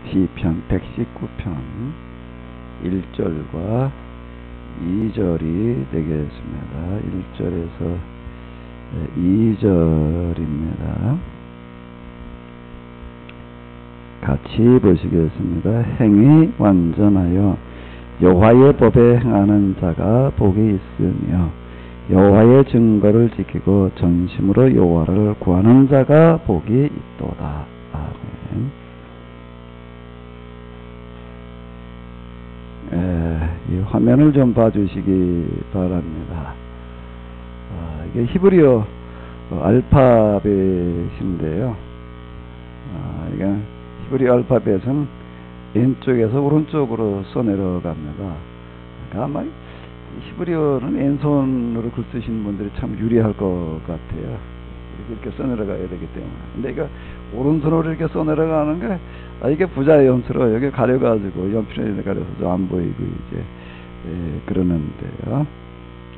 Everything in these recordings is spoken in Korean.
시편 119편 1절과 2절이 되겠습니다. 1절에서 2절입니다. 같이 보시겠습니다. 행위 완전하여 여호와의 법에 행하는 자가 복이 있으며 여호와의 증거를 지키고 전심으로 여호와를 구하는 자가 복이 있도다. 아멘. 이 화면을 좀 봐주시기 바랍니다. 이게 히브리어 알파벳인데요. 이게 히브리어 알파벳은 왼쪽에서 오른쪽으로 써내려갑니다. 그러니까 아마 히브리어는 왼손으로 글 쓰시는 분들이 참 유리할 것 같아요. 이렇게 써내려가야 되기 때문에. 근데 이거 오른손으로 이렇게 써내려가는 게 이게 부자연스러워요. 여기 가려가지고 연필에 가려서 좀 안 보이고 이제 그러는데요.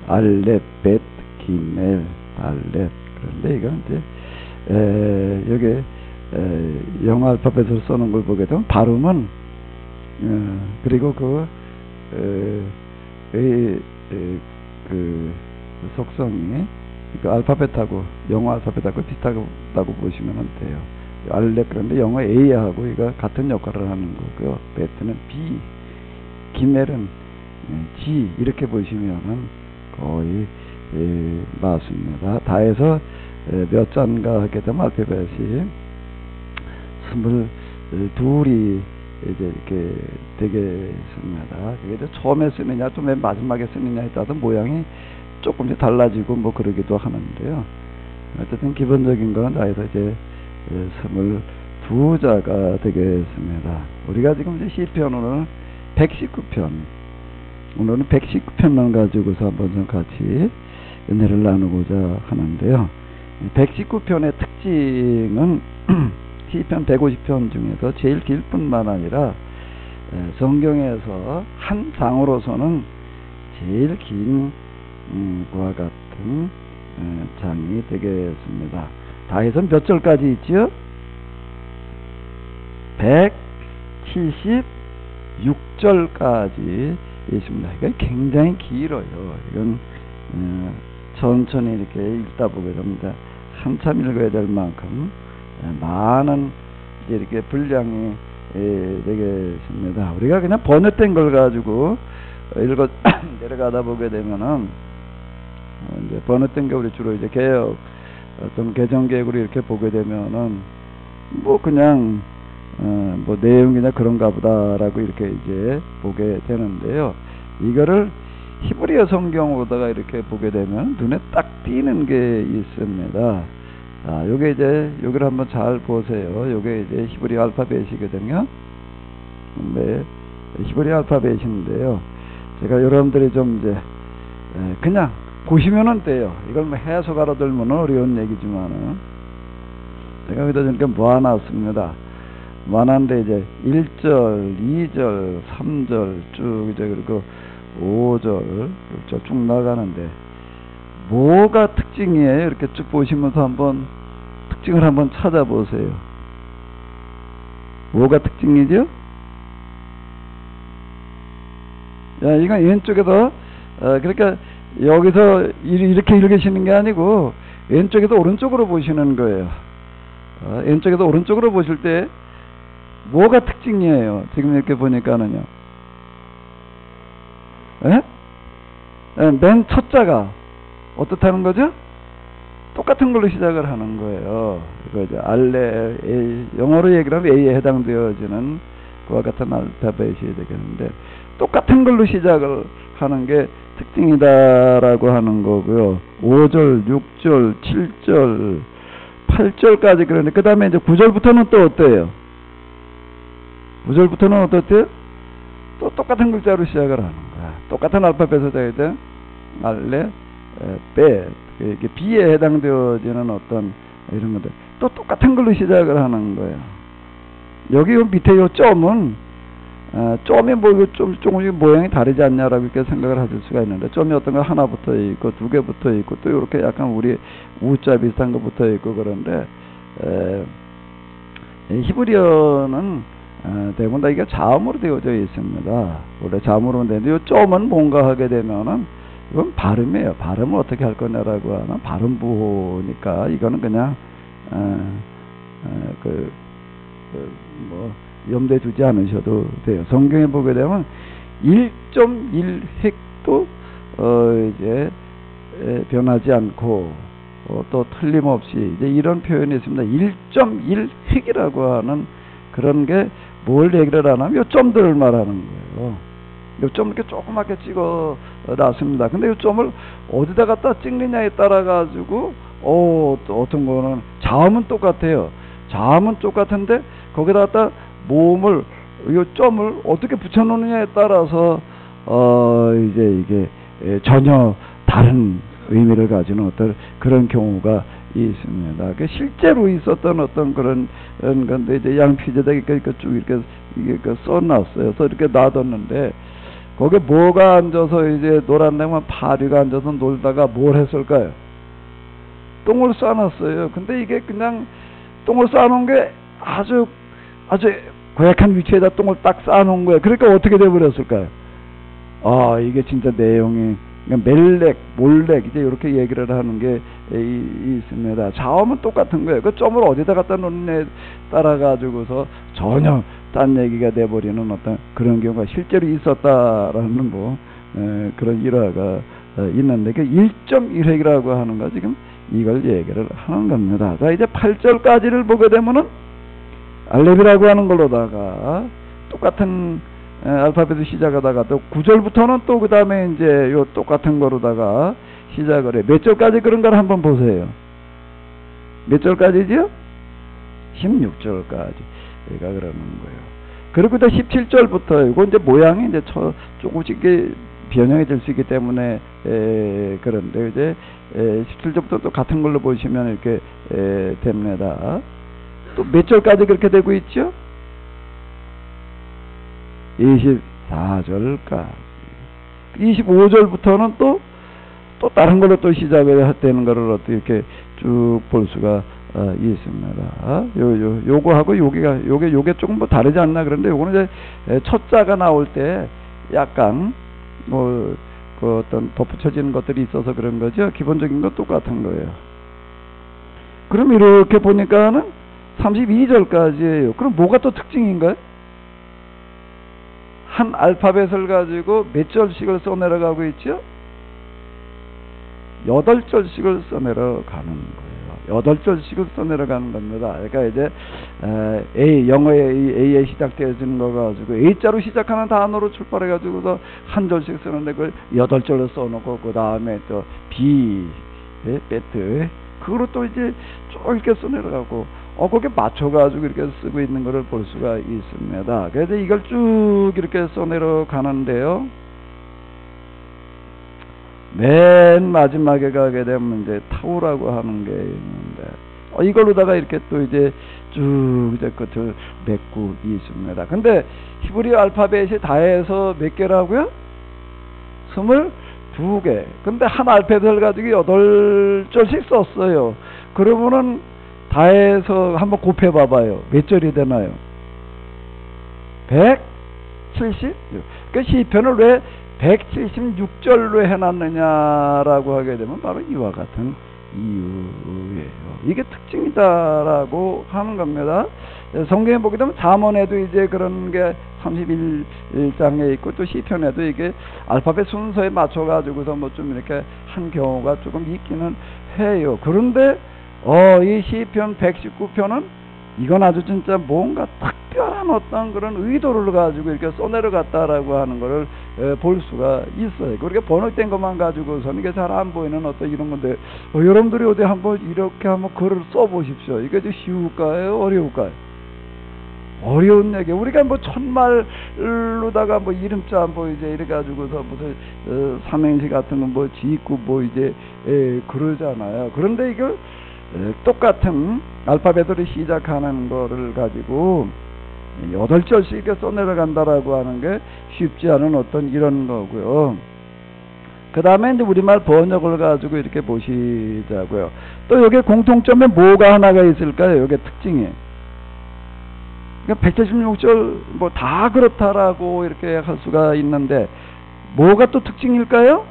알렙, 벳, 기멜, 달렙. 그런데 이건 이제 여기 영어 알파벳으로 써놓은 걸 보게 되면 발음은 그리고 그 속성이 그 알파벳하고 영어 알파벳하고 비슷하다고 보시면 돼요. 알렙 그런데 영어 A하고 이거 같은 역할을 하는 거고요. 베트는 B, 기멜은 G 이렇게 보시면은 거의 맞습니다. 다 해서 몇 잔가 하게 되면 알파벳이 22이 이제 이렇게 되겠습니다. 그게 이제 처음에 쓰느냐 또 맨 마지막에 쓰느냐에 따라서 모양이 조금씩 달라지고 뭐 그러기도 하는데요. 어쨌든 기본적인 건 다 해서 이제 22자가 되겠습니다. 우리가 지금 이제 시편 오늘 119편 오늘은 119편만 가지고서 한번 좀 같이 은혜를 나누고자 하는데요. 119편의 특징은 시편 150편 중에서 제일 길 뿐만 아니라 성경에서 한 장으로서는 제일 긴 그와 같은 장이 되겠습니다. 다 해서 몇 절까지 있죠? 176절까지 있습니다. 이건 굉장히 길어요. 이건 천천히 이렇게 읽다 보게 됩니다. 한참 읽어야 될 만큼 많은 이제 이렇게 분량이 되겠습니다. 우리가 그냥 번역된 걸 가지고 읽어 내려가다 보게 되면은 이제 번역된 게 우리 주로 이제 개혁 어떤 개정개혁으로 이렇게 보게 되면은 뭐 그냥 뭐 내용이나 그런가 보다라고 이렇게 이제 보게 되는데요. 이거를 히브리어 성경으로다가 이렇게 보게 되면 눈에 딱 띄는 게 있습니다. 요게 이제 여기를 한번 잘 보세요. 요게 이제 히브리어 알파벳이거든요. 네, 히브리어 알파벳인데요. 제가 여러분들이 좀 이제 그냥 보시면은 돼요. 이걸 뭐 해석 알아들면 어려운 얘기지만은 제가 여기다 이렇게 모아놨습니다. 모아놨는데 이제 1절, 2절, 3절 쭉 이제 그리고 5절 쭉 나가는데 뭐가 특징이에요? 이렇게 쭉 보시면서 한번 특징을 한번 찾아보세요. 뭐가 특징이죠? 이건 왼쪽에서 그러니까 여기서 이렇게 읽으시는 게 아니고 왼쪽에서 오른쪽으로 보시는 거예요. 왼쪽에서 오른쪽으로 보실 때 뭐가 특징이에요? 지금 이렇게 보니까는요. 맨 첫 자가 어떻다는 거죠? 똑같은 걸로 시작을 하는 거예요. 이거 이제 알레 영어로 얘기를 하면 A에 해당되어지는 그와 같은 알파벳이 되겠는데 똑같은 걸로 시작을 하는 게 특징이다라고 하는 거고요. 5절, 6절, 7절, 8절까지 그러는데 그 다음에 이제 9절부터는 또 어때요? 9절부터는 어떻대요? 또 똑같은 글자로 시작을 하는 거야. 똑같은 알파벳으로 되어 있대. 알레, 베, 이게 B에 해당되어지는 어떤 이런 것들 또 똑같은 걸로 시작을 하는 거예요. 여기 밑에 요 점은 점이 뭐 조금씩 모양이 다르지 않냐라고 이렇게 생각을 하실 수가 있는데 점이 어떤 거 하나 붙어 있고 두 개 붙어 있고 또 이렇게 약간 우리 우자 비슷한 거 붙어 있고 그런데 히브리어는 대부분 다 이게 자음으로 되어져 있습니다. 원래 자음으로 되는데 이 점은 뭔가 하게 되면은 이건 발음이에요. 발음을 어떻게 할 거냐라고 하면 발음부호니까 이거는 그냥 뭐 염두에 두지 않으셔도 돼요. 성경에 보게 되면 1.1획도 이제 변하지 않고 또 틀림없이 이제 이런 표현이 있습니다. 1.1획이라고 하는 그런 게 뭘 얘기를 하냐면 요 점들을 말하는 거예요. 요 점 이렇게 조그맣게 찍어 놨습니다. 근데 요 점을 어디다 갖다 찍느냐에 따라 가지고 또 어떤 거는 자음은 똑같아요. 자음은 똑같은데 거기다 갖다 모음을 요 점을 어떻게 붙여 놓느냐에 따라서 이제 이게 전혀 다른 의미를 가지는 어떤 그런 경우가 있습니다. 실제로 있었던 어떤 그런 건데 이제 양피지에다 이렇게 쭉 이렇게 써놨어요. 그래서 이렇게 놔뒀는데 거기에 뭐가 앉아서 이제 놀았냐면 파리가 앉아서 놀다가 뭘 했을까요? 똥을 싸놨어요. 근데 이게 그냥 똥을 싸놓은 게 아주 고약한 위치에다 똥을 딱 싸놓은 거예요. 그러니까 어떻게 돼버렸을까요? 이게 진짜 내용이 멜렉, 몰렉 이제 이렇게 얘기를 하는 게 있습니다. 자음은 똑같은 거예요. 그 점을 어디다 갖다 놓느냐에 따라 가지고서 전혀 딴 얘기가 돼버리는 어떤 그런 경우가 실제로 있었다라는 뭐 그런 일화가 있는데 그 1.1획이라고 하는 거 지금 이걸 얘기를 하는 겁니다. 자, 이제 8절까지를 보게 되면은 알렙이라고 하는 걸로다가 똑같은 알파벳을 시작하다가 또 9절부터는 또 그 다음에 이제 요 똑같은 거로다가 시작을 해. 몇 절까지 그런 걸 한번 보세요. 몇 절까지죠? 16절까지. 얘가 그러는 거예요. 그리고 또 17절부터 이거 이제 모양이 이제 조금씩 변형이 될 수 있기 때문에 그런데 이제 17절부터 또 같은 걸로 보시면 이렇게 됩니다. 또 몇 절까지 그렇게 되고 있죠? 24절까지. 25절부터는 또 다른 걸로 또 시작을 되는 거를 어떻게 이렇게 쭉 볼 수가 있습니다. 요거하고 요게 조금 뭐 다르지 않나 그런데 요거는 이제 첫 자가 나올 때 약간 뭐 그 어떤 덧붙여지는 것들이 있어서 그런 거죠. 기본적인 건 똑같은 거예요. 그럼 이렇게 보니까는 32절까지예요. 그럼 뭐가 또 특징인가요? 한 알파벳을 가지고 몇 절씩을 써내려가고 있죠? 8절씩을 써내려가는 거예요. 8절씩을 써내려가는 겁니다. 그러니까 이제 영어의 A에 시작되어지는 거 가지고 A자로 시작하는 단어로 출발해가지고서 한 절씩 쓰는데 그걸 8절로 써놓고 그 다음에 또 B, 배트 그거로 또 이제 쭉 이렇게 써내려가고 거기에 맞춰가지고 이렇게 쓰고 있는 것을 볼 수가 있습니다. 그래서 이걸 쭉 이렇게 써내려가는데요. 맨 마지막에 가게 되면 이제 타우라고 하는 게 있는데, 이걸로다가 이렇게 또 이제 쭉 이제 끝을 맺고 있습니다. 근데 히브리 알파벳이 다 해서 몇 개라고요? 22개. 근데 한 알파벳을 가지고 8절씩 썼어요. 그러면은 다 해서 한번 곱해 봐봐요. 몇 절이 되나요? 176. 그 시편을 왜 176절로 해놨느냐라고 하게 되면 바로 이와 같은 이유예요. 이게 특징이다라고 하는 겁니다. 성경에 보게 되면 잠언에도 이제 그런 게 31장에 있고 또 시편에도 이게 알파벳 순서에 맞춰가지고서 뭐 좀 이렇게 한 경우가 조금 있기는 해요. 그런데 이 시편 119편은 이건 아주 진짜 뭔가 특별한 어떤 그런 의도를 가지고 이렇게 써내려갔다라고 하는 거를 볼 수가 있어요. 그렇게 번역된 것만 가지고서는 이게 잘 안 보이는 어떤 이런 건데, 여러분들이 어디 한번 이렇게 한번 글을 써보십시오. 이게 좀 쉬울까요? 어려울까요? 어려운 얘기. 우리가 뭐 천말로다가 뭐 이름자 뭐 이제 이래가지고서 무슨 삼행시 같은 거 뭐 짓고 뭐 이제 그러잖아요. 그런데 이걸 똑같은 알파벳으로 시작하는 거를 가지고 8절씩 이렇게 써내려간다라고 하는 게 쉽지 않은 어떤 이런 거고요. 그 다음에 이제 우리말 번역을 가지고 이렇게 보시자고요. 또 여기 공통점에 뭐가 하나가 있을까요? 여기 특징이. 그러니까 176절 뭐 다 그렇다라고 이렇게 할 수가 있는데 뭐가 또 특징일까요?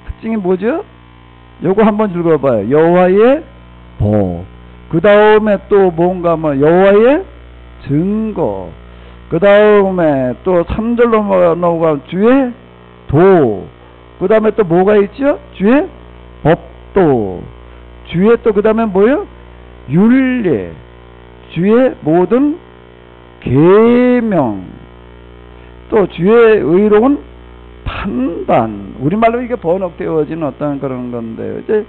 특징이 뭐죠? 요거 한번 읽어봐요. 여호와의 법. 그 다음에 또 뭔가 뭐 여호와의 증거. 그 다음에 또 3절로 넘어가면 주의 도. 그 다음에 또 뭐가 있죠? 주의 법도. 주의 또 그 다음에 뭐요? 율례. 주의 모든 계명. 또 주의 의로운 판단. 우리말로 이게 번역되어진 어떤 그런 건데요. 이제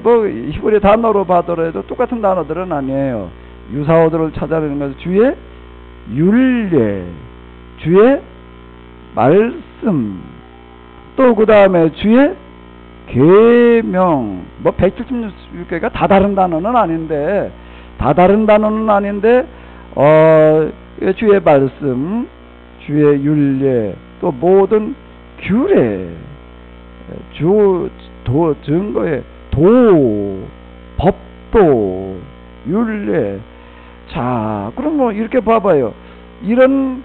뭐 히브리 단어로 봐더라도 똑같은 단어들은 아니에요. 유사어들을 찾아내는 것은 주의 율례, 주의 말씀, 또 그 다음에 주의 계명. 뭐 176개가 다 다른 단어는 아닌데 주의 말씀, 주의 율례, 또 모든 규례, 증거의 법도, 율례. 자, 그럼 뭐 이렇게 봐봐요. 이런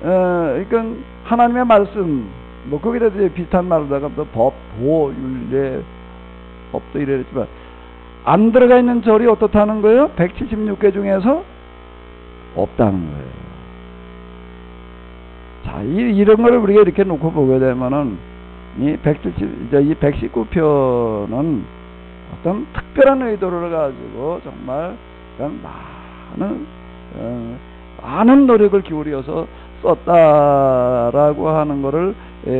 그러니까 하나님의 말씀, 뭐 거기다 비슷한 말로다가 법, 도, 율례, 법도 이랬지만 안 들어가 있는 절이 어떻다는 거예요? 176개 중에서 없다는 거예요. 자, 이런 거를 우리가 이렇게 놓고 보게 되면은 이 119편은 어떤 특별한 의도를 가지고 정말 많은 노력을 기울여서 썼다라고 하는 것을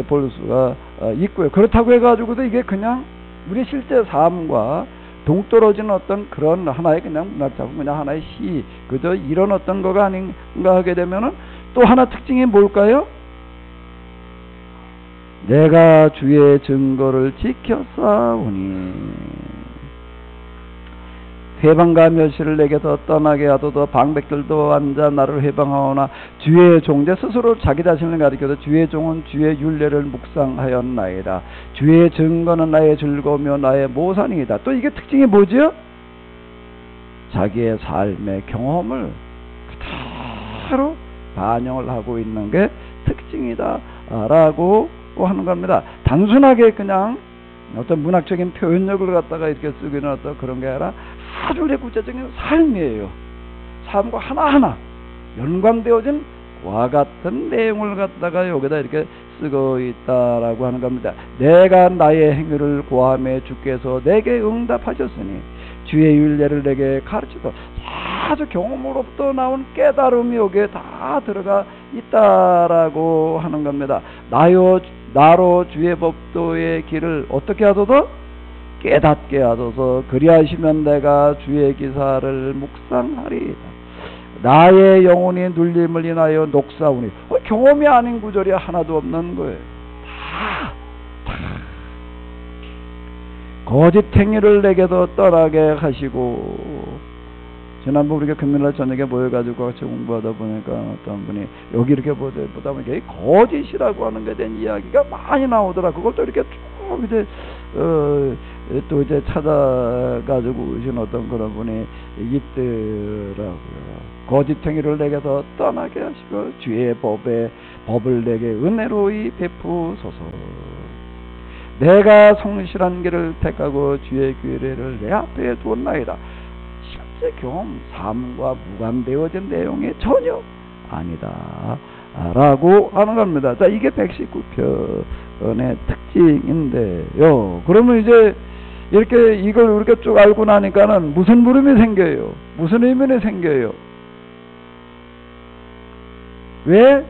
볼 수가 있고요. 그렇다고 해가지고도 이게 그냥 우리 실제 삶과 동떨어진 어떤 그런 하나의 그냥 문학작품, 그냥 하나의 시, 그저 이런 어떤 거가 아닌가 하게 되면은 또 하나 특징이 뭘까요? 내가 주의 증거를 지켰사오니 회방과 멸시를 내게서 떠나게 하도다 방백들도 앉아 나를 회방하오나 주의 종자 스스로 자기 자신을 가리켜서 주의 종은 주의 율례를 묵상하였나이다. 주의 증거는 나의 즐거우며 나의 모산이다. 또 이게 특징이 뭐죠? 자기의 삶의 경험을 그대로 반영을 하고 있는 게 특징이다 라고 하는 겁니다. 단순하게 그냥 어떤 문학적인 표현력을 갖다가 이렇게 쓰기는 어떤 그런 게 아니라 아주 구체적인 삶이에요. 삶과 하나하나 연관되어진 와 같은 내용을 갖다가 여기다 이렇게 쓰고 있다라고 하는 겁니다. 내가 나의 행위를 고함에 주께서 내게 응답하셨으니 주의 율례를 내게 가르치고, 아주 경험으로부터 나온 깨달음이 여기에 다 들어가 있다라고 하는 겁니다. 나로 주의 법도의 길을 어떻게 하소서? 깨닫게 하소서. 그리하시면 내가 주의 기사를 묵상하리이다. 나의 영혼이 눌림을 인하여 녹사오니. 경험이 아닌 구절이 하나도 없는 거예요. 다 거짓 행위를 내게도 떠나게 하시고. 지난번 우리가 금요일날 저녁에 모여가지고 같이 공부하다 보니까 어떤 분이 여기 이렇게 보다 보니까 거짓이라고 하는 것에 대한 이야기가 많이 나오더라. 그걸 또 이렇게 쭉 이제 또 이제 찾아가지고 오신 어떤 그런 분이 있더라고요. 거짓 행위를 내게서 떠나게 하시고 주의 법을 내게 은혜로이 베푸소서. 내가 성실한 길을 택하고 주의 규례를 내 앞에 두었나이다. 실제 경험, 삶과 무관되어진 내용이 전혀 아니다 라고 하는 겁니다. 자, 이게 119편의 특징인데요. 그러면 이제 이렇게 이걸 우리가 쭉 알고 나니까는 무슨 물음이 생겨요? 무슨 의문이 생겨요? 왜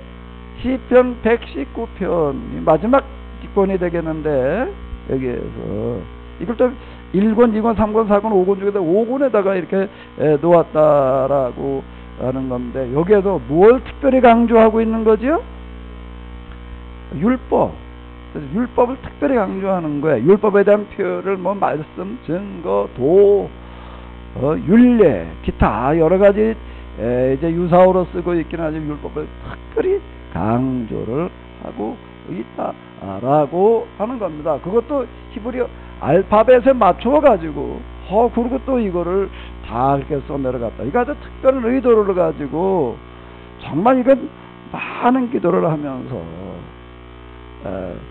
시편 119편이 마지막 기권이 되겠는데, 여기에서 이걸 또 1권, 2권, 3권, 4권, 5권 중에서 5권에다가 이렇게 놓았다라고 하는 건데, 여기에서 무엇을 특별히 강조하고 있는 거죠? 율법. 그래서 율법을 특별히 강조하는 거예요. 율법에 대한 표현을 뭐 말씀, 증거, 도, 율례, 기타 여러 가지 이제 유사어로 쓰고 있긴 하지만 율법을 특별히 강조를 하고 있다라고 하는 겁니다. 그것도 히브리 알파벳에 맞춰 가지고 그리고 또 이거를 다 이렇게 써내려갔다. 이거 아주 특별한 의도를 가지고 정말 이건 많은 기도를 하면서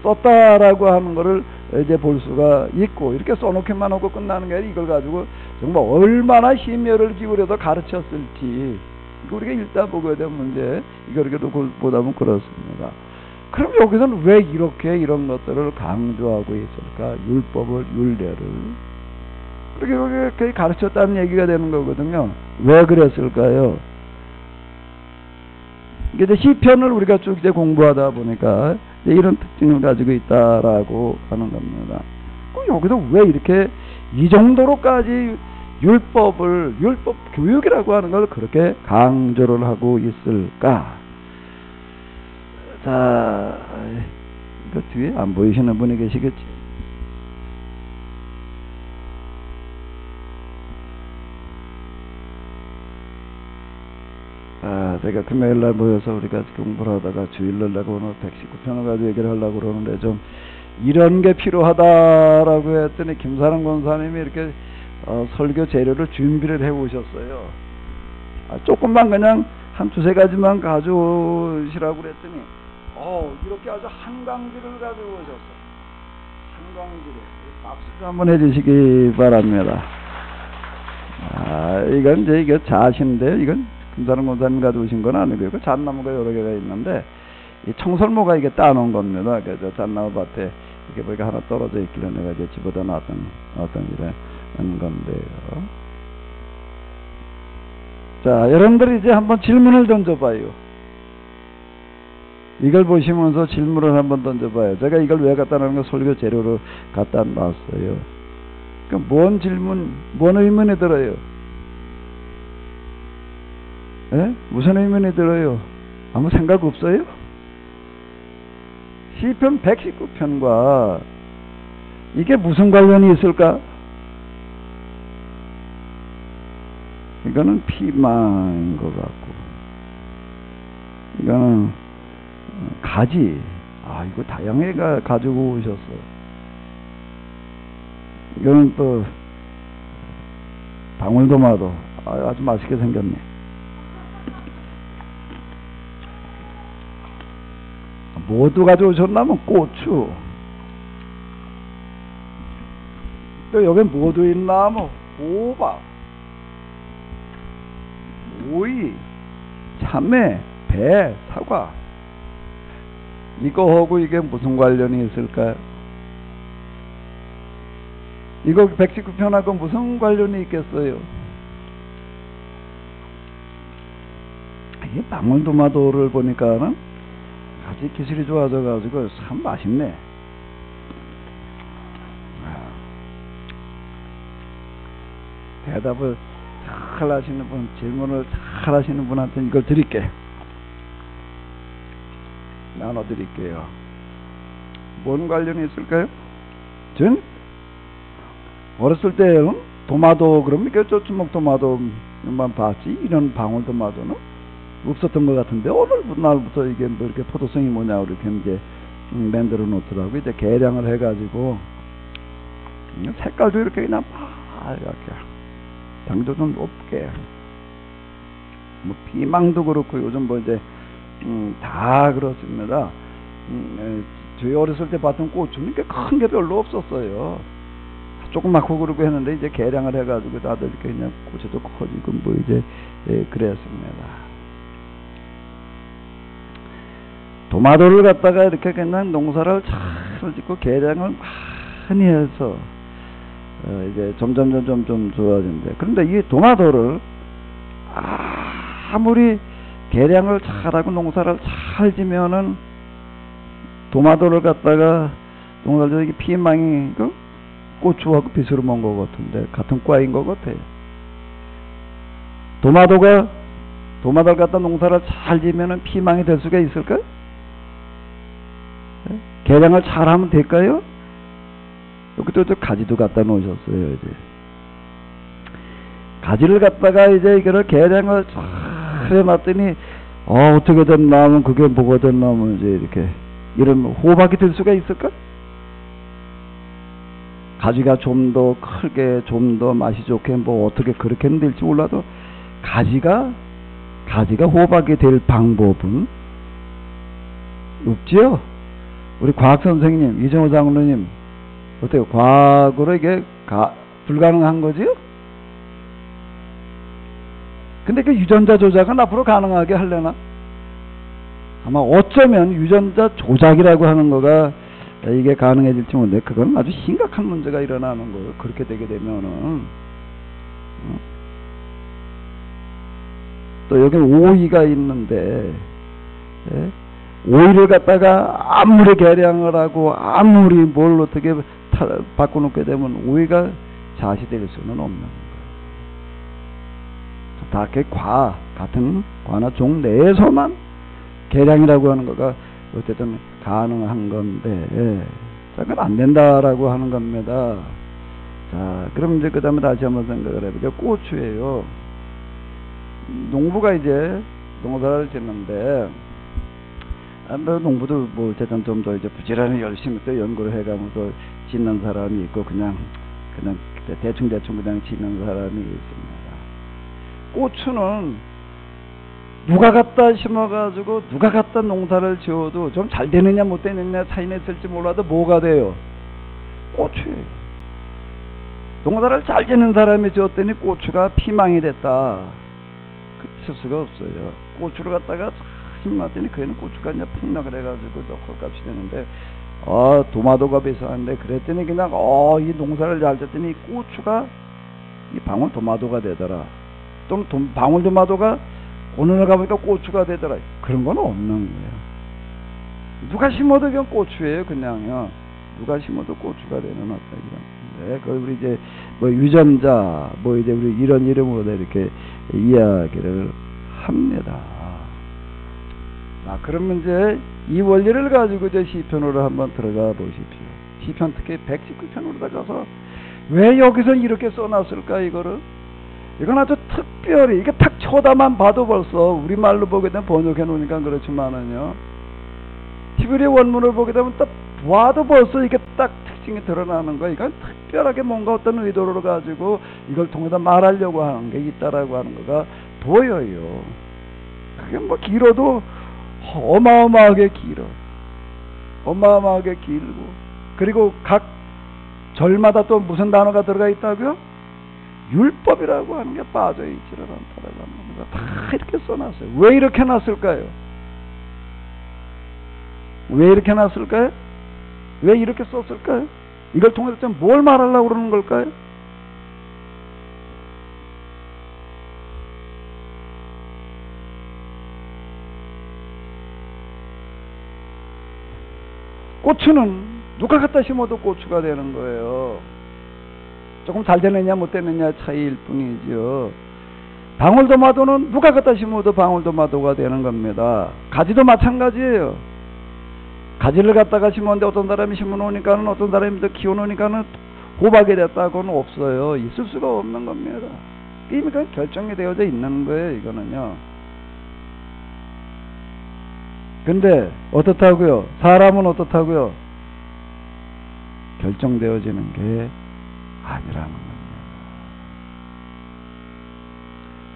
썼다라고 하는 거를 이제 볼 수가 있고, 이렇게 써놓기만 하고 끝나는 게 아니라 이걸 가지고 정말 얼마나 심혈을 기울여서 가르쳤을지, 이거 우리가 읽다 보게 되면 문제, 이거 이렇게 보다 보면 그렇습니다. 그럼 여기서는 왜 이렇게 이런 것들을 강조하고 있을까? 율법을, 율례를 그렇게 가르쳤다는 얘기가 되는 거거든요. 왜 그랬을까요? 이게 이제 시편을 우리가 쭉 이제 공부하다 보니까 이제 이런 특징을 가지고 있다라고 하는 겁니다. 여기서 왜 이렇게 이 정도로까지 율법 교육이라고 하는 걸 그렇게 강조를 하고 있을까? 자, 이거 뒤에 안 보이시는 분이 계시겠지? 제가 금요일날 모여서 우리가 공부를 하다가 주일날 내가 오늘 119편을 가지고 얘기를 하려고 그러는데 좀 이런 게 필요하다라고 했더니 김사랑 권사님이 이렇게 설교 재료를 준비를 해 오셨어요. 조금만 그냥 한 두세 가지만 가져오시라고 그랬더니 이렇게 아주 한강지를 가지고 오셨어요. 한강지를. 박수 한번 해주시기 바랍니다. 이건 이제 이게 자신인데요. 이건 김사랑 권사님 가져오신 건 아니고요. 잣나무가 여러 개가 있는데 이 청설모가 이게 따놓은 겁니다. 그래서 잣나무 밭에 이렇게 보니까 하나 떨어져 있길래 내가 이제 집어다 놨던 이런 건데요. 자, 여러분들이 이제 한번 질문을 던져봐요. 이걸 보시면서 질문을 한번 던져봐요. 제가 이걸 왜 갖다 놓은 거 설교 재료로 갖다 놨어요. 그럼 뭔 질문, 뭔 의문이 들어요? 예? 무슨 의문이 들어요? 아무 생각 없어요? 시편 119편과 이게 무슨 관련이 있을까? 이거는 피망인 것 같고, 이거는 가지. 이거 다양하게 가지고 오셨어요. 이거는 또 방울토마토. 아주 맛있게 생겼네. 모두 가져오셨나면 고추. 또 여기 모두 있나면 호박, 오이, 참외, 배, 사과. 이거하고 이게 무슨 관련이 있을까요? 이거 119편하고 무슨 관련이 있겠어요? 이 방울토마토를 보니까는 아주 기술이 좋아져가지고 참 맛있네. 대답을 잘 하시는 분, 질문을 잘 하시는 분한테 이걸 드릴게. 나눠드릴게요. 뭔 관련이 있을까요? 전 어렸을 때 토마토 그러면 저 주먹 토마토만 봤지, 이런 방울토마토는 없었던 것 같은데 어느 날부터 이게 뭐 이렇게 포도성이 뭐냐 이렇게 이제 만들어 놓더라고. 이제 개량을 해가지고 색깔도 이렇게 그냥 이렇게 당도 좀 높게, 뭐 피망도 그렇고 요즘 뭐 이제 다 그렇습니다. 저희 어렸을 때 봤던 고추는 이렇게 큰 게 별로 없었어요. 조그맣고 그러고 했는데 이제 개량을 해가지고 다들 이렇게 그냥 고추도 커지고 뭐 이제 그랬습니다. 토마토를 갖다가 이렇게 그냥 농사를 잘 짓고 개량을 많이 해서 이제 점점 좀 좋아진대. 그런데 이 토마토를 아무리 개량을 잘하고 농사를 잘 지면은 토마토를 갖다가 농사를 지기 피망이 고추하고 비슷으로 먹은 것 같은데 같은 과인 것 같아요. 토마토를 갖다 농사를 잘 지면은 피망이 될 수가 있을까요? 개량을 잘하면 될까요? 여기도 가지도 갖다 놓으셨어요. 이제 가지를 갖다가 이제 이거를 개량을 잘 해놨더니 어떻게 됐나면 그게 뭐가 됐나면 이제 이렇게 이런 호박이 될 수가 있을까? 가지가 좀 더 크게, 좀 더 맛이 좋게, 뭐 어떻게 그렇게 하면 될지 몰라도 가지가 호박이 될 방법은 없지요. 우리 과학 선생님, 이정호 장로님, 어때요? 과학으로 이게 불가능한 거지요? 근데 그 유전자 조작은 앞으로 가능하게 하려나? 아마 어쩌면 유전자 조작이라고 하는 거가 이게 가능해질지 모르는데, 그건 아주 심각한 문제가 일어나는 거예요. 그렇게 되게 되면은. 또 여기 오이가 있는데, 예? 오이를 갖다가 아무리 개량을 하고 아무리 뭘 어떻게 바꿔놓게 되면 오이가 잣이 될 수는 없는 거예요. 다 같은 과나 종 내에서만 개량이라고 하는 거가 어쨌든 가능한 건데, 자, 그건 안 된다라고 하는 겁니다. 자, 그럼 이제 그 다음에 다시 한번 생각을 해보죠. 고추예요. 농부가 이제 농사를 짓는데, 뭐 농부도 뭐 어쨌든 좀 더 이제 부지런히 열심히 또 연구를 해가면서 짓는 사람이 있고, 그냥 대충 그냥 짓는 사람이 있습니다. 고추는 누가 갖다 심어가지고 누가 갖다 농사를 지어도 좀 잘 되느냐 못 되느냐 차이는 있을지 몰라도 뭐가 돼요? 고추예요. 농사를 잘 짓는 사람이 지었더니 고추가 피망이 됐다. 그칠 수가 없어요. 고추를 갖다가 심었더니 그애는 고추가 이제 폭락을 해가지고 헐값이 되는데, 도마도가 비싼데, 그랬더니 그냥 이 농사를 잘 짓더니 고추가 이 방울도마도가 되더라. 또는 방울도마도가 어느 날 가보니까 고추가 되더라. 그런 건 없는 거예요. 누가 심어도 그냥 고추예요, 그냥요. 누가 심어도 고추가 되는 어떤 이런. 그걸 우리 이제 뭐 유전자, 뭐 이제 우리 이런 이름으로 이렇게 이야기를 합니다. 그러면 이제 이 원리를 가지고 이제 시편으로 한번 들어가 보십시오. 시편 특히 119편으로 들어가서 왜 여기서 이렇게 써놨을까, 이거를? 이건 아주 특별히, 이게 딱 쳐다만 봐도 벌써 우리말로 보게 되면 번역해 놓으니까 그렇지만은요, 히브리 원문을 보게 되면 딱 봐도 벌써 이게 딱 특징이 드러나는 거예요. 이건 특별하게 뭔가 어떤 의도를 가지고 이걸 통해서 말하려고 하는 게 있다라고 하는 거가 보여요. 그게 뭐 길어도 어마어마하게 길어. 어마어마하게 길고, 그리고 각 절마다 또 무슨 단어가 들어가 있다고요? 율법이라고 하는 게 빠져있지를 않다라고 하는 겁니다. 다 이렇게 써놨어요. 왜 이렇게 놨을까요? 왜 이렇게 놨을까요? 왜 이렇게 썼을까요? 이걸 통해서 좀 뭘 말하려고 그러는 걸까요? 고추는 누가 갖다 심어도 고추가 되는 거예요. 조금 잘 되느냐 못 되느냐 차이일 뿐이죠. 방울도마도는 누가 갖다 심어도 방울도마도가 되는 겁니다. 가지도 마찬가지예요. 가지를 갖다가 심었는데 어떤 사람이 심어놓으니까는, 어떤 사람이 더 키워놓으니까는 호박이 됐다고는 없어요. 있을 수가 없는 겁니다. 이미 그 결정이 되어져 있는 거예요, 이거는요. 근데 어떻다고요? 사람은 어떻다고요? 결정되어지는 게 아니라는 겁니다.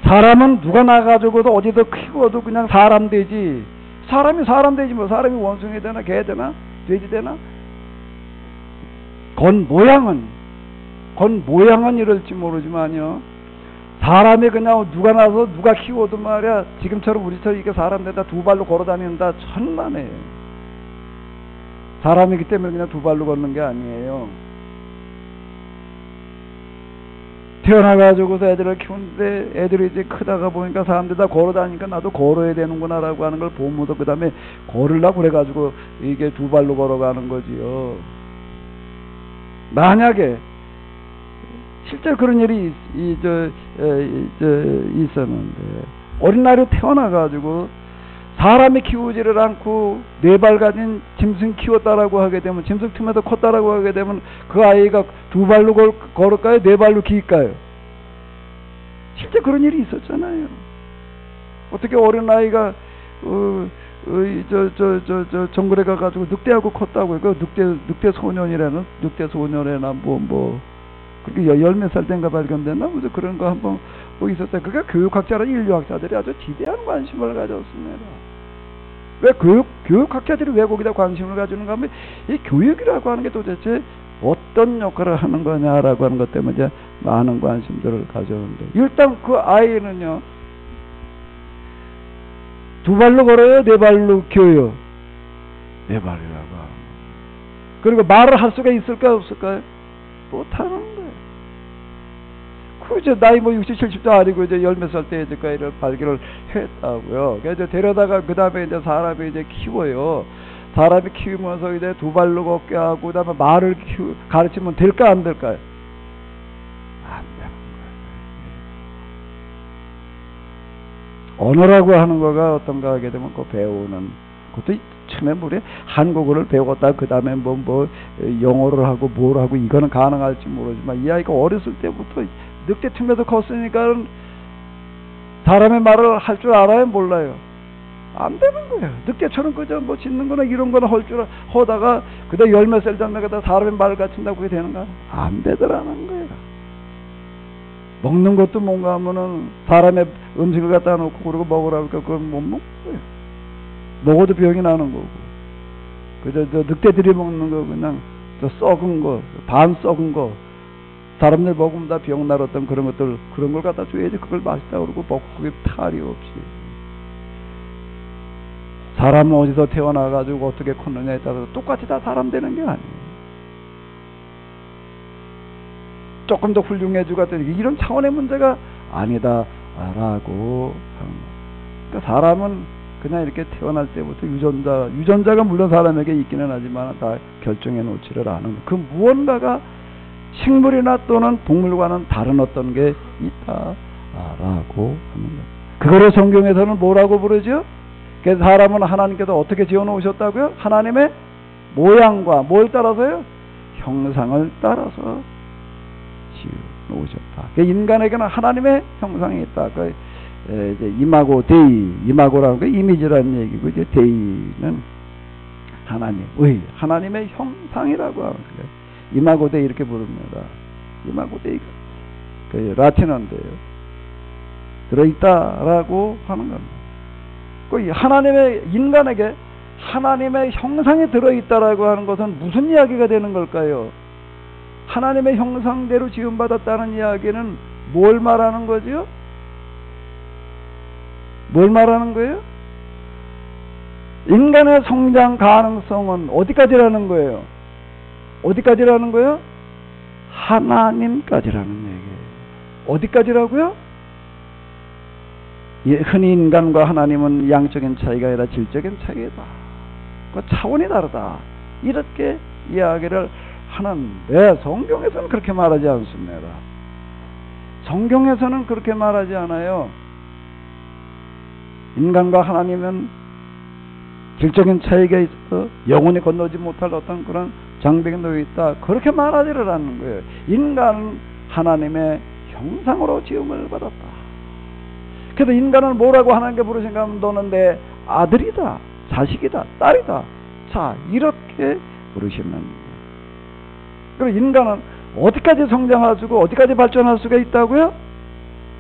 사람은 누가 나가지고도 어디도 키워도 그냥 사람 되지. 사람이 사람 되지 뭐. 사람이 원숭이 되나 개 되나 돼지 되나. 건 모양은 이럴지 모르지만요, 사람이 그냥 누가 나서 누가 키워도 말이야, 지금처럼 우리처럼 이게 사람 되다 두 발로 걸어 다닌다 천만에요. 사람이기 때문에 그냥 두 발로 걷는 게 아니에요. 태어나가지고서 애들을 키우는데 애들이 이제 크다가 보니까 사람들 다 걸어 다니니까 나도 걸어야 되는구나 라고 하는 걸 보면서 그 다음에 걸으려고 그래가지고 이게 두 발로 걸어가는 거지요. 만약에 실제 그런 일이 있었는데, 어린 나이로 태어나가지고 사람이 키우지를 않고 네 발 가진 짐승 키웠다라고 하게 되면, 짐승 틈에서 컸다라고 하게 되면 그 아이가 두 발로 걸을까요? 네 발로 기일까요? 실제 그런 일이 있었잖아요. 어떻게 어린 아이가 정글에 가가지고 늑대하고 컸다고요. 그 늑대 소년이나 그렇게 열몇 살 때인가 발견됐나? 무슨 그런 거 한번 뭐 있었어요. 그게 교육학자나 인류학자들이 아주 지대한 관심을 가졌습니다. 왜 교육학자들이 왜 거기다 관심을 가지는가 하면 이 교육이라고 하는 게 도대체 어떤 역할을 하는 거냐라고 하는 것 때문에 이제 많은 관심들을 가졌는데, 일단 그 아이는요, 두 발로 걸어요, 네 발로 기어요? 네 발이라고 하는. 그리고 말을 할 수가 있을까요, 없을까요? 못하는 거예요. 그 이제 나이 뭐 60, 70도 아니고 이제 열몇 살 때 이제 그 발견을 했다고요. 그래서 데려다가 그 다음에 이제 사람이 이제 키워요. 사람이 키우면서 이제 두 발로 걷게 하고 그다음에 말을 가르치면 될까 안 될까요? 안 되는 거예요. 언어라고 하는 거가 어떤가 하게 되면 그 배우는 그것도 처음에 우리 한국어를 배웠다 그 다음에 뭐 영어를 하고 뭘 하고 이거는 가능할지 모르지만 이 아이가 어렸을 때부터 늑대 틈에서 컸으니까 사람의 말을 할 줄 알아요, 몰라요? 안 되는 거예요. 늑대처럼 그저 뭐 짖는 거나 이런 거나 하다가 그다 열몇 살 장면에다 사람의 말을 갖춘다고 그게 되는가? 안 되더라는 거예요. 먹는 것도 뭔가 하면은 사람의 음식을 갖다 놓고 그러고 먹으라고 하니까 그건 못 먹는 거예요. 먹어도 병이 나는 거고. 그저 늑대들이 먹는 거 그냥 저 썩은 거, 반 썩은 거, 사람들 먹으면 다 병 날았던 그런 것들, 그런 걸 갖다 줘야지 그걸 맛있다 그러고 먹고 그게 탈이 없이. 사람은 어디서 태어나가지고 어떻게 컸느냐에 따라서 똑같이 다 사람 되는 게 아니에요. 조금 더 훌륭해지고 이런 차원의 문제가 아니다라고 하는 거예요. 그러니까 사람은 그냥 이렇게 태어날 때부터 유전자가 물론 사람에게 있기는 하지만 다 결정해 놓지를 않은 그 무언가가 식물이나 또는 동물과는 다른 어떤 게 있다라고 하는 거예요. 그거를 성경에서는 뭐라고 부르죠? 그래서 사람은 하나님께서 어떻게 지어 놓으셨다고요? 하나님의 모양과 뭘 따라서요? 형상을 따라서 지어 놓으셨다. 인간에게는 하나님의 형상이 있다. 이제 이마고 데이, 이마고라는 게 이미지라는 얘기고, 이제 데이는 하나님의 형상이라고 하는 거예요. 이마고 데이 이렇게 부릅니다. 이마고 데이가 그 라틴어인데요. 들어있다라고 하는 겁니다. 인간에게 하나님의 형상이 들어있다라고 하는 것은 무슨 이야기가 되는 걸까요? 하나님의 형상대로 지음받았다는 이야기는 뭘 말하는 거죠? 뭘 말하는 거예요? 인간의 성장 가능성은 어디까지라는 거예요? 어디까지라는 거예요? 하나님까지라는 얘기예요. 어디까지라고요? 흔히 인간과 하나님은 양적인 차이가 아니라 질적인 차이다. 그 차원이 다르다. 이렇게 이야기를 하는데 성경에서는 그렇게 말하지 않습니다. 성경에서는 그렇게 말하지 않아요. 인간과 하나님은 질적인 차이가 있어 영원히 건너지 못할 어떤 그런 장벽이 놓여 있다. 그렇게 말하지를 않는 거예요. 인간은 하나님의 형상으로 지음을 받았다. 그래서 인간은 뭐라고 하나님께 부르신가 하면 너는 내 아들이다, 자식이다, 딸이다. 자, 이렇게 부르시는 거예요. 그리고 인간은 어디까지 성장할 수고 어디까지 발전할 수가 있다고요?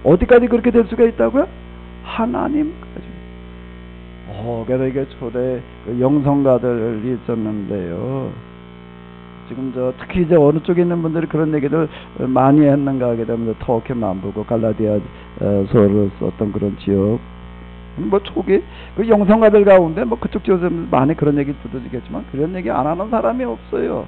어디까지 그렇게 될 수가 있다고요? 하나님까지. 그래서 이게 초대 영성가들이 있었는데요. 지금 특히 이제 어느 쪽에 있는 분들이 그런 얘기들 많이 했는가 하게 되면 터키 남부고 갈라디아서를 썼던 그런 지역, 뭐 초기 그 영성가들 가운데 뭐 그쪽 지역에서 많이 그런 얘기 두드리겠지만 그런 얘기 안 하는 사람이 없어요.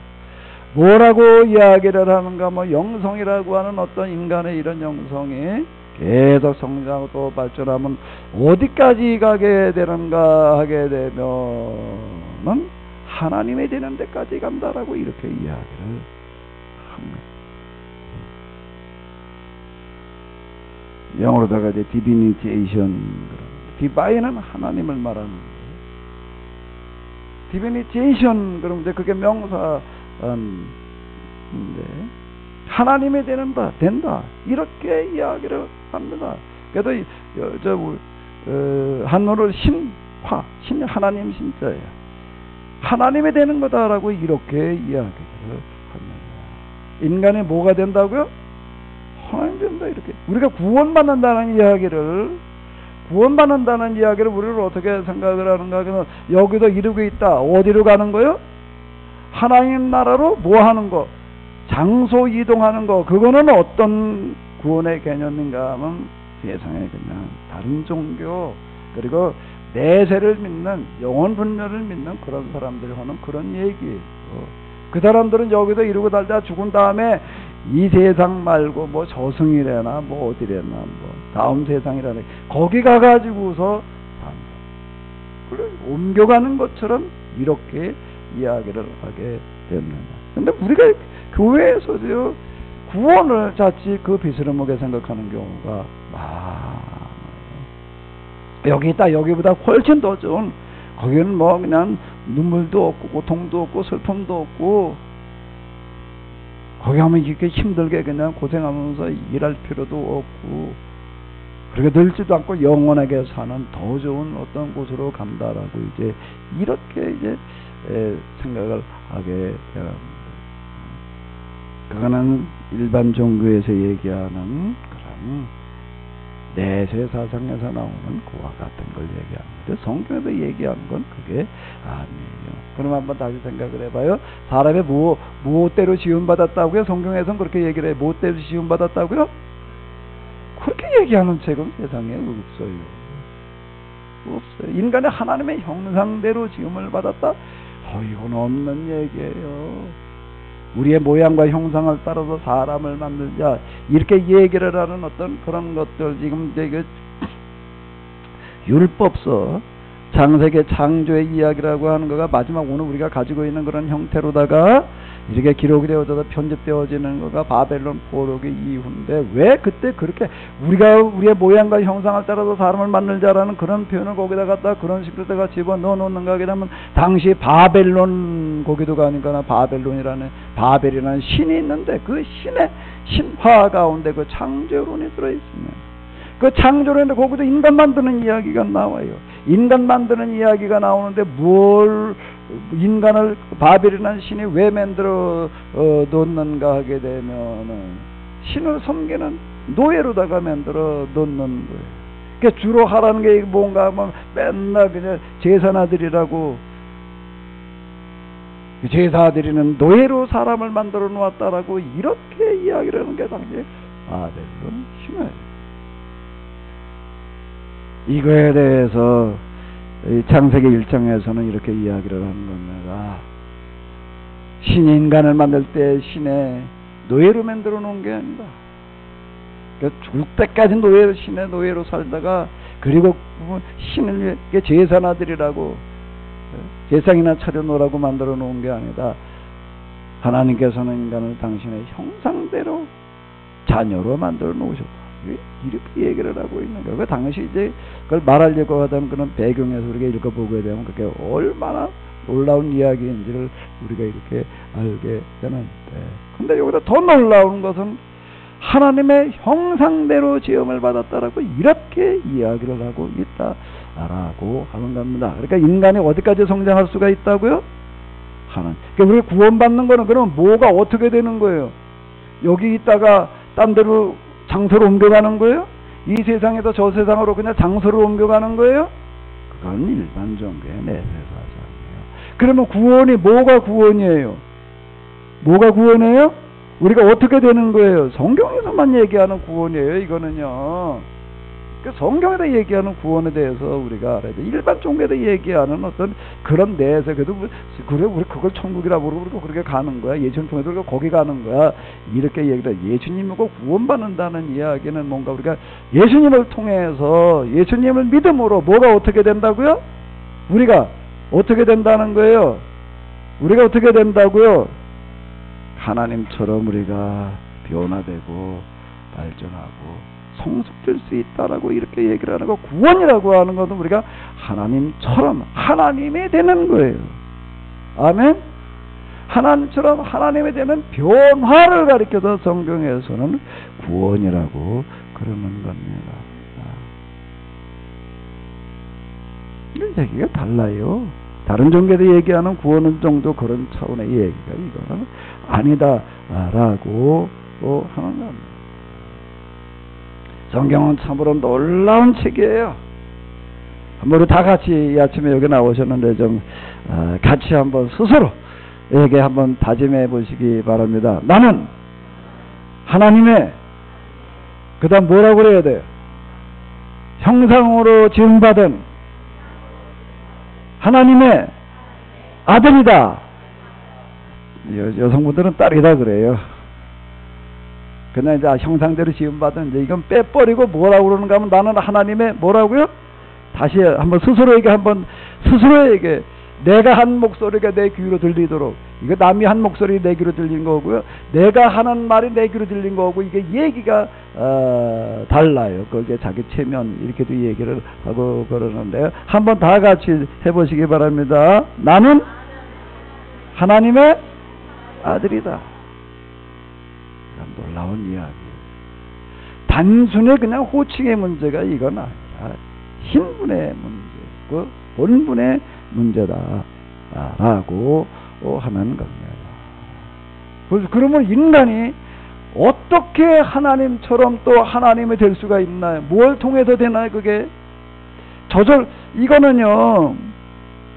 뭐라고 이야기를 하는가? 뭐 영성이라고 하는 어떤 인간의 이런 영성이 계속 성장하고 발전하면 어디까지 가게 되는가 하게 되면은 하나님이 되는 데까지 간다라고 이렇게 이야기를 합니다. 영어로다가 이제 디비니티에이션, 디바인은 하나님을 말하는 거예요. 디비니티에이션 그러면 이제 그게 명사인데 하나님이 된다 이렇게 이야기를 합니다. 그래도 한문을 신화, 하나님 신자예요. 하나님이 되는 거다라고 이렇게 이야기를 합니다. 인간이 뭐가 된다고요? 하나님 된다 이렇게. 우리가 구원받는다는 이야기를 우리를 어떻게 생각을 하는가? 그래서 여기도 이루고 있다. 어디로 가는 거요? 하나님 나라로 뭐 하는 거? 장소 이동하는 거. 그거는 어떤 구원의 개념인가 하면 세상에 그냥 다른 종교 그리고 내세를 믿는 영원 분열을 믿는 그런 사람들이 하는 그런 얘기예요. 그 사람들은 여기도 이루고 달다 죽은 다음에 이 세상 말고 뭐 저승이래나 뭐 어디래나 뭐 다음 세상이라네 거기 가가지고서 산다. 옮겨가는 것처럼 이렇게 이야기를 하게 됩니다. 근데 우리가 교회에서도요 구원을 자칫 그 비스름하게 생각하는 경우가 많아요. 여기 있다 여기보다 훨씬 더 좋은 거기는 뭐 그냥 눈물도 없고 고통도 없고 슬픔도 없고 거기 하면 이렇게 힘들게 그냥 고생하면서 일할 필요도 없고 그렇게 늙지도 않고 영원하게 사는 더 좋은 어떤 곳으로 간다라고 이제 이렇게 이제 생각을 하게 됩니다. 그거는 일반 종교에서 얘기하는 그런 내세 사상에서 나오는 그와 같은 걸 얘기하는데 성경에서 얘기하는 건 그게 아니에요. 그럼 한번 다시 생각을 해봐요. 사람이 무엇대로 지음받았다고요? 성경에서는 그렇게 얘기를 해요. 무엇대로 지음받았다고요? 그렇게 얘기하는 책은 세상에 없어요. 없어요. 인간이 하나님의 형상대로 지음을 받았다? 이건 없는 얘기예요. 우리의 모양과 형상을 따라서 사람을 만들자 이렇게 얘기를 하는 어떤 그런 것들 지금 이제 율법서 창세기 창조의 이야기라고 하는 거가 마지막 오늘 우리가 가지고 있는 그런 형태로다가 이렇게 기록이 되어져서 편집되어지는 거가 바벨론 포로기 이후인데 왜 그때 그렇게 우리가 우리의 모양과 형상을 따라서 사람을 만들자라는 그런 표현을 거기다 갖다 그런 식으로다가 집어넣어 놓는가 하면 당시 바벨론 거기도 가니까 바벨이라는 신이 있는데 그 신의 신화 가운데 그 창조론이 들어있습니다. 그 창조론인데 거기도 인간 만드는 이야기가 나와요. 인간 만드는 이야기가 나오는데 뭘 인간을 바벨이라는 신이 왜 만들어 놓는가 하게 되면은 신을 섬기는 노예로다가 만들어 놓는 거예요. 그러니까 주로 하라는 게 뭔가 하면 맨날 그냥 제사나들이라고 제사드리는 노예로 사람을 만들어 놓았다라고 이렇게 이야기를 하는 게 당시 바벨론 신화예요. 이거에 대해서 창세기 1장에서는 이렇게 이야기를 하는 겁니다. 신이 인간을 만들 때 신의 노예로 만들어 놓은 게 아니다. 그러니까 죽을 때까지 신의 노예로 살다가 그리고 신을 제사나들이라고 제상이나 차려놓으라고 만들어 놓은 게 아니다. 하나님께서는 인간을 당신의 형상대로 자녀로 만들어 놓으셨다. 이렇게 얘기를 하고 있는 거예요. 그 당시 이제 그걸 말하려고 하던 그런 배경에서 우리가 읽어보게 되면 그게 얼마나 놀라운 이야기인지를 우리가 이렇게 알게 되는데, 근데 여기다 더 놀라운 것은 하나님의 형상대로 지음을 받았다라고 이렇게 이야기를 하고 있다라고 하는 겁니다. 그러니까 인간이 어디까지 성장할 수가 있다고요? 그러니까 우리가 구원받는 거는 그럼 뭐가 어떻게 되는 거예요? 여기 있다가 딴 데로 장소로 옮겨가는 거예요? 이 세상에서 저 세상으로 그냥 장소로 옮겨가는 거예요? 그건 일반 종교의 내세사상이에요. 그러면 구원이 뭐가 구원이에요? 뭐가 구원이에요? 우리가 어떻게 되는 거예요? 성경에서만 얘기하는 구원이에요. 이거는요. 성경에다 얘기하는 구원에 대해서 우리가 알아야 돼. 일반 종교에다 얘기하는 어떤 그런 내세, 그래도 그래 우리 그걸 천국이라 부르고 그렇게 가는 거야. 예수님 통해서 우리가 거기 가는 거야. 이렇게 얘기를 해. 예수님하고 구원받는다는 이야기는 뭔가 우리가 예수님을 통해서 예수님을 믿음으로 뭐가 어떻게 된다고요? 우리가 어떻게 된다는 거예요? 우리가 어떻게 된다고요? 하나님처럼 우리가 변화되고 발전하고 성숙될 수 있다라고 이렇게 얘기를 하는 거, 구원이라고 하는 것은 우리가 하나님처럼 하나님이 되는 거예요. 아멘. 하나님처럼 하나님이 되는 변화를 가리켜서 성경에서는 구원이라고 그러는 겁니다. 이런 얘기가 달라요. 다른 종교도 얘기하는 구원은 정도 그런 차원의 얘기가 이거는 아니다라고 하는 겁니다. 성경은 참으로 놀라운 책이에요. 우리 다 같이 이 아침에 여기 나오셨는데 좀 같이 한번 스스로에게 한번 다짐해 보시기 바랍니다. 나는 하나님의 그 다음 뭐라고 그래야 돼요? 형상으로 지음받은 하나님의 아들이다. 여성분들은 딸이다 그래요. 그냥 이제 형상대로 지음받은 이제 이건 빼버리고 뭐라고 그러는가 하면 나는 하나님의 뭐라고요? 다시 한번 스스로에게 내가 한 목소리가 내 귀로 들리도록, 이거 남이 한 목소리 내 귀로 들린 거고요, 내가 하는 말이 내 귀로 들린 거고, 이게 얘기가 달라요. 거기에 자기 체면 이렇게도 얘기를 하고 그러는데요. 한번 다 같이 해보시기 바랍니다. 나는 하나님의 아들이다. 놀라운 이야기예요. 단순히 그냥 호칭의 문제가 이건 아니라 신분의 문제고 본분의 문제다라고 하는 겁니다. 그러면 인간이 어떻게 하나님처럼 또 하나님이 될 수가 있나요? 뭘 통해서 되나요? 그게 이거는요,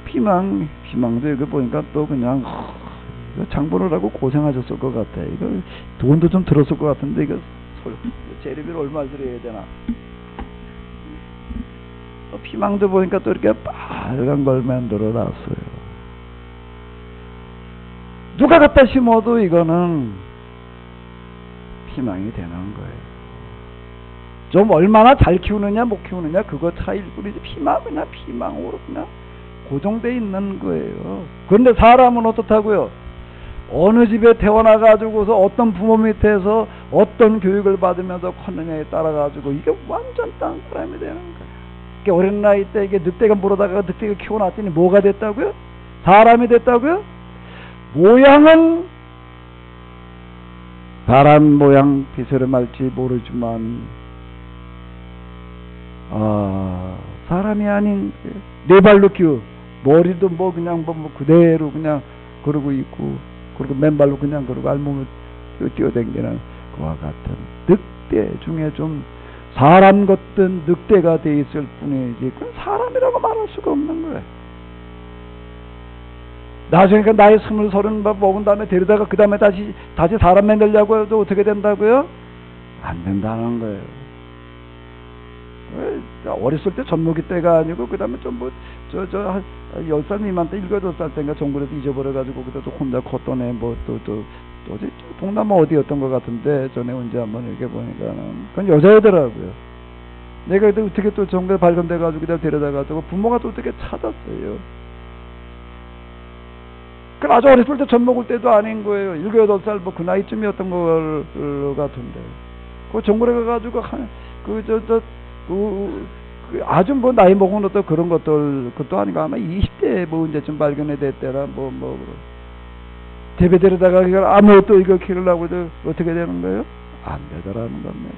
피망도 이거 보니까 또 그냥 장보느라고 고생하셨을 것 같아. 이거 돈도 좀 들었을 것 같은데 이거 재료비를 얼마 들여야 되나? 피망도 보니까 또 이렇게 빨간 걸 만들어 놨어요. 누가 갖다 심어도 이거는 피망이 되는 거예요. 좀 얼마나 잘 키우느냐 못 키우느냐 그거 차이일 뿐이지 피망은 그냥 피망으로 그냥 고정되어 있는 거예요. 그런데 사람은 어떻다고요? 어느 집에 태어나가지고서 어떤 부모 밑에서 어떤 교육을 받으면서 컸느냐에 따라가지고 이게 완전 딴 사람이 되는 거예요. 어린 나이 때 이게 늑대가 물어다가 늑대가 키워놨더니 뭐가 됐다고요? 사람이 됐다고요? 모양은 사람 모양 비스름할지 모르지만 사람이 아닌 네 발로 끼워 머리도 뭐 그냥 뭐 그대로 그냥 그러고 있고 그리고 맨발로 그냥 그러고 알몸을 뛰어댕기는 그와 같은 늑대 중에 좀 사람 같은 늑대가 돼 있을 뿐이지 그건 사람이라고 말할 수가 없는 거예요. 나중에 나이 20, 30 먹은 다음에 데려다가 그 다음에 다시 사람 만들려고 해도 어떻게 된다고요? 안 된다는 거예요. 어렸을 때 젖먹이 때가 아니고 그 다음에 좀 한 10살 미만 때 7, 8살 때인가 정부에서 잊어버려가지고 그때도 혼자 컸던 애 어디 동남아 어디였던 것 같은데 전에 언제 한번 이렇게 보니까는 그건 여자애더라고요. 내가 그때 어떻게 또 정부에 발견돼가지고 그냥 데려다가지고 부모가 또 어떻게 찾았어요. 그 아주 어렸을 때 젖 먹을 때도 아닌 거예요. 7, 8살 뭐 그 나이쯤이었던 것 같은데 그 정부에 가가지고 아주 뭐 나이 먹은 것도 그런 것들 그것도 아니고 아마 20대 뭐 언제쯤 발견이 됐대라 재배되려다가 이걸 아무것도 이거 키우려고 해도 어떻게 되는 거예요? 안 되더라는 겁니다.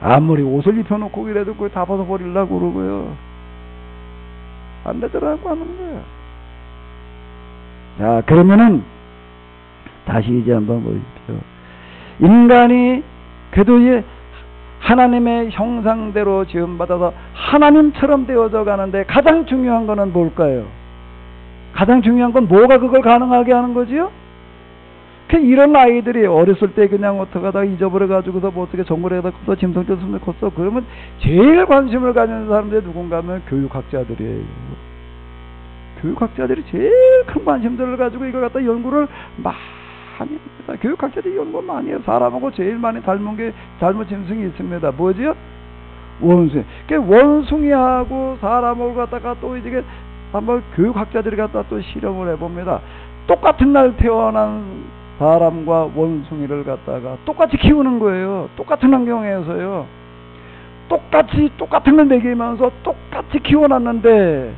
아무리 옷을 입혀놓고 이래도 그걸 다 벗어버리려고 그러고요. 안 되더라고 하는 거예요. 자, 그러면은 다시 이제 한번 보십시오. 인간이 그래도 하나님의 형상대로 지음받아서 하나님처럼 되어져 가는데 가장 중요한 거는 뭘까요? 가장 중요한 건 뭐가 그걸 가능하게 하는 거지요? 이런 아이들이 어렸을 때 그냥 어떻게 하다가 잊어버려가지고서 뭐 어떻게 정글에다 컸어, 짐승떼 컸어. 그러면 제일 관심을 가지는 사람들이 누군가 하면 교육학자들이에요. 교육학자들이 제일 큰 관심들을 가지고 이걸 갖다 연구를 많이 합니다. 교육학자들이 연구 많이 해요. 사람하고 제일 많이 닮은 짐승이 있습니다. 뭐지요? 원숭이. 원숭이하고 사람을 갖다가 또 이제 한번 교육학자들이 갖다 또 실험을 해봅니다. 똑같은 날 태어난 사람과 원숭이를 갖다가 똑같이 키우는 거예요. 똑같은 환경에서요. 똑같은 걸 먹이면서 똑같이 키워놨는데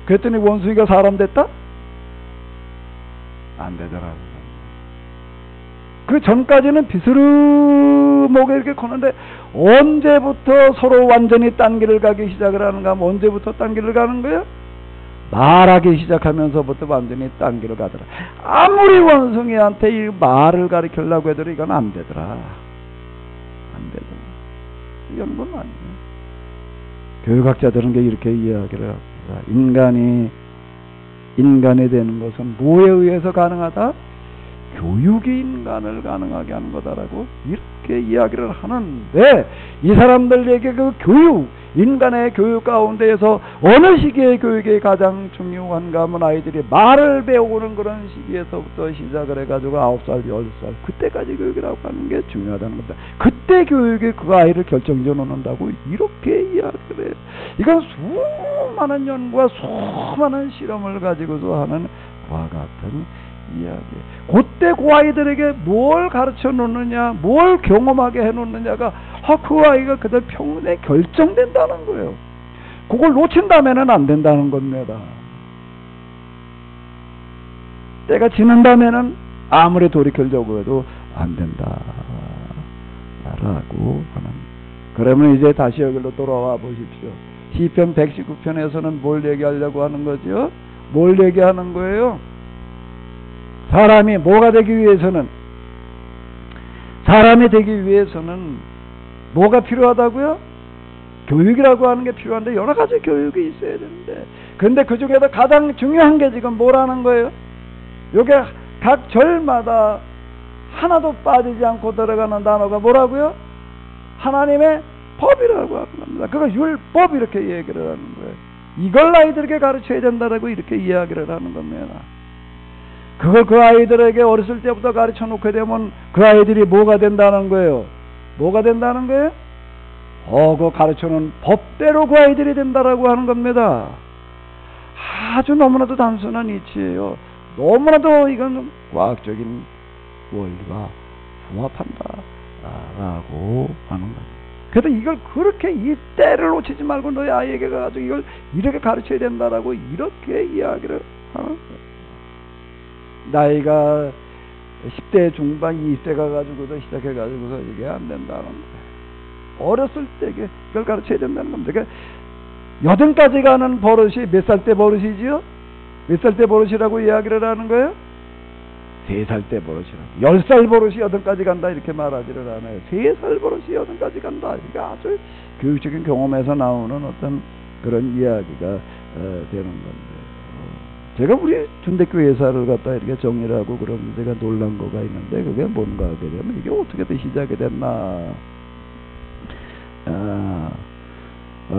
그랬더니 원숭이가 사람 됐다? 안 되더라고요. 그 전까지는 비스름한, 그냥, 뭐, 그대로, 그냥, 그러고 있고, 그 다음에, 그, 아주 뭐, 나이 먹은 것도 그런 것들, 그것도 아니고, 아마 20대, 뭐, 언제쯤 발견이 됐대라, 뭐, 데려다가 그 다음에 다시 사람 만들려고 해도 어떻게 된다고요? 안 된다는 겁니다. 목에 이렇게 거는데 언제부터 서로 완전히 딴 길을 가기 시작을 하는가 하면 언제부터 딴 길을 가는 거예요? 말하기 시작하면서부터 완전히 딴 길을 가더라. 아무리 원숭이한테 이 말을 가르치려고 해도 이건 안 되더라. 안 되더라. 이건 건 아니에요. 교육학자들은 이렇게 이야기를 합니다. 인간이 되는 것은 뭐에 의해서 가능하다? 교육이 인간을 가능하게 하는 거다라고 이렇게 이야기를 하는데, 이 사람들에게 그 교육, 인간의 교육 가운데에서 어느 시기의 교육이 가장 중요한가 하면 아이들이 말을 배우는 그런 시기에서부터 시작을 해가지고 9살, 10살 그때까지 교육이라고 하는 게 중요하다는 겁니다. 그때 교육이 그 아이를 결정지어 놓는다고 이렇게 이야기를 해요. 이건 수많은 연구와 수많은 실험을 가지고서 하는 그와 같은 이야기. 그때 그 아이들에게 뭘 가르쳐 놓느냐, 뭘 경험하게 해 놓느냐가 그 아이가 그들 평생에 결정된다는 거예요. 그걸 놓친다면은 안 된다는 겁니다. 때가 지난다면은 아무리 돌이키려고 해도 안 된다 라고 하는. 그러면 이제 다시 여기로 돌아와 보십시오. 시편 119편에서는 뭘 얘기하려고 하는 거죠? 뭘 얘기하는 거예요? 사람이 뭐가 되기 위해서는, 사람이 되기 위해서는 뭐가 필요하다고요? 교육이라고 하는 게 필요한데 여러 가지 교육이 있어야 되는데, 근데 그 중에서 가장 중요한 게 지금 뭐라는 거예요? 요게 각 절마다 하나도 빠지지 않고 들어가는 단어가 뭐라고요? 하나님의 법이라고 하는 겁니다. 그거 율법 이렇게 얘기를 하는 거예요. 이걸 아이들에게 가르쳐야 된다라고 이렇게 이야기를 하는 겁니다. 그걸 그 아이들에게 어렸을 때부터 가르쳐 놓게 되면 그 아이들이 뭐가 된다는 거예요? 뭐가 된다는 거예요? 그 가르쳐놓은 법대로 그 아이들이 된다라고 하는 겁니다. 아주 너무나도 단순한 이치예요. 너무나도 이건 과학적인 원리가 부합한다 라고 하는 거예요. 그래도 이걸 그렇게 이 때를 놓치지 말고 너희 아이에게 가지고 이걸 이렇게 가르쳐야 된다라고 이렇게 이야기를 하는 거예요. 나이가 10대 중반, 20대 가가지고서 시작해가지고서 이게 안 된다는 거예요. 어렸을 때 이걸 가르쳐야 된다는 겁니다. 그러니까 여든까지 가는 버릇이 몇 살 때 버릇이지요? 몇 살 때 버릇이라고 이야기를 하는 거예요? 3살 때 버릇이라고. 10살 버릇이 여든까지 간다 이렇게 말하지를 않아요. 3살 버릇이 여든까지 간다. 이게 아주 교육적인 경험에서 나오는 어떤 그런 이야기가 되는 건데, 제가 우리 준대교 예사를 갖다 이렇게 정리를 하고 그러면 제가 놀란 거가 있는데, 그게 뭔가 하게 되면 이게 어떻게 시작이 됐나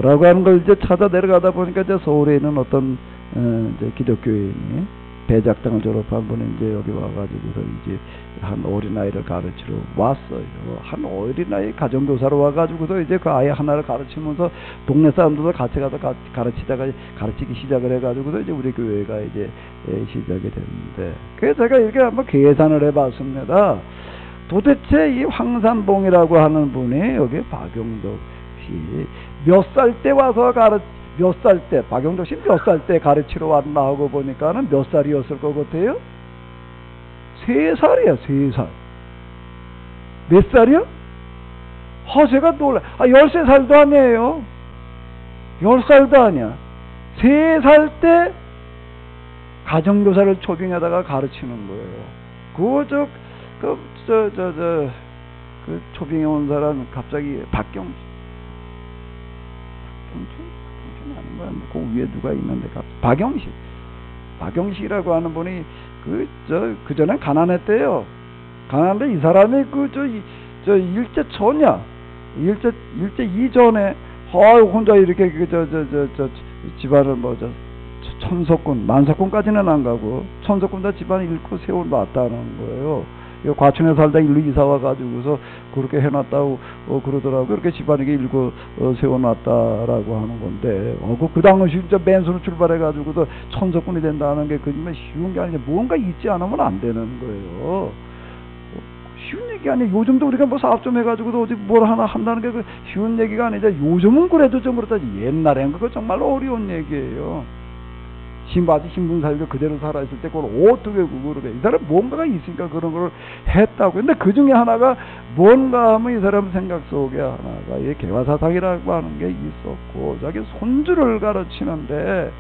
라고 하는 걸 이제 찾아 내려가다 보니까 이제 서울에 있는 어떤 이제 기독교인이 대작당을 졸업한 분이 이제 여기 와가지고서 이제 한 어린아이를 가르치러 왔어요. 한 어린아이 가정교사로 와가지고서 이제 그 아이 하나를 가르치면서 동네 사람들도 같이 가서 가르치다가 가르치기 시작을 해가지고서 이제 우리 교회가 이제 시작이 됐는데, 그래서 제가 이렇게 한번 계산을 해봤습니다. 도대체 이 황산봉이라고 하는 분이 여기 박용덕 씨 몇 살 때 와서 몇 살 때, 박용덕 씨 몇 살 때 가르치러 왔나 하고 보니까는 몇 살이었을 것 같아요? 3살이야, 3살. 몇 살이요? 제가 놀라. 13살도 아니에요. 10살도 아니야. 3살 때 가정교사를 초빙하다가 가르치는 거예요. 그 초빙해 온 사람 갑자기 박경준 아닌 거야. 그 위에 누가 있는데 박영식이라고 하는 분이 그 전에 가난했대요. 가난한데 이 사람이 일제 전이야. 일제 이전에 혼자 이렇게 집안을 천석군, 만석군까지는 안 가고 천석군 다 집안을 잃고 세워놨다는 거예요. 과천에 살다 일로 이사 와가지고서 그렇게 해놨다고 그러더라고요. 그렇게 집안에게 일고 세워놨다라고 하는 건데, 그 당시 진짜 맨손으로 출발해가지고서 천석군이 된다는 게 그짓말 쉬운 게 아니라 뭔가 잊지 않으면 안 되는 거예요. 쉬운 얘기 아니에요. 요즘도 우리가 뭐 사업 좀 해가지고도 어디 뭘 하나 한다는 게 쉬운 얘기가 아니라 요즘은 그래도 좀 그렇다. 옛날엔 그거 정말 어려운 얘기예요. 아직 신분 살고 그대로 살아있을 때 그걸 어떻게 그거를 해? 이 사람 뭔가가 있으니까 그런 걸 했다고. 근데 그 중에 하나가 뭔가 하면 이 사람 생각 속에 하나가 이 개화사상이라고 하는 게 있었고, 자기 손주를 가르치는데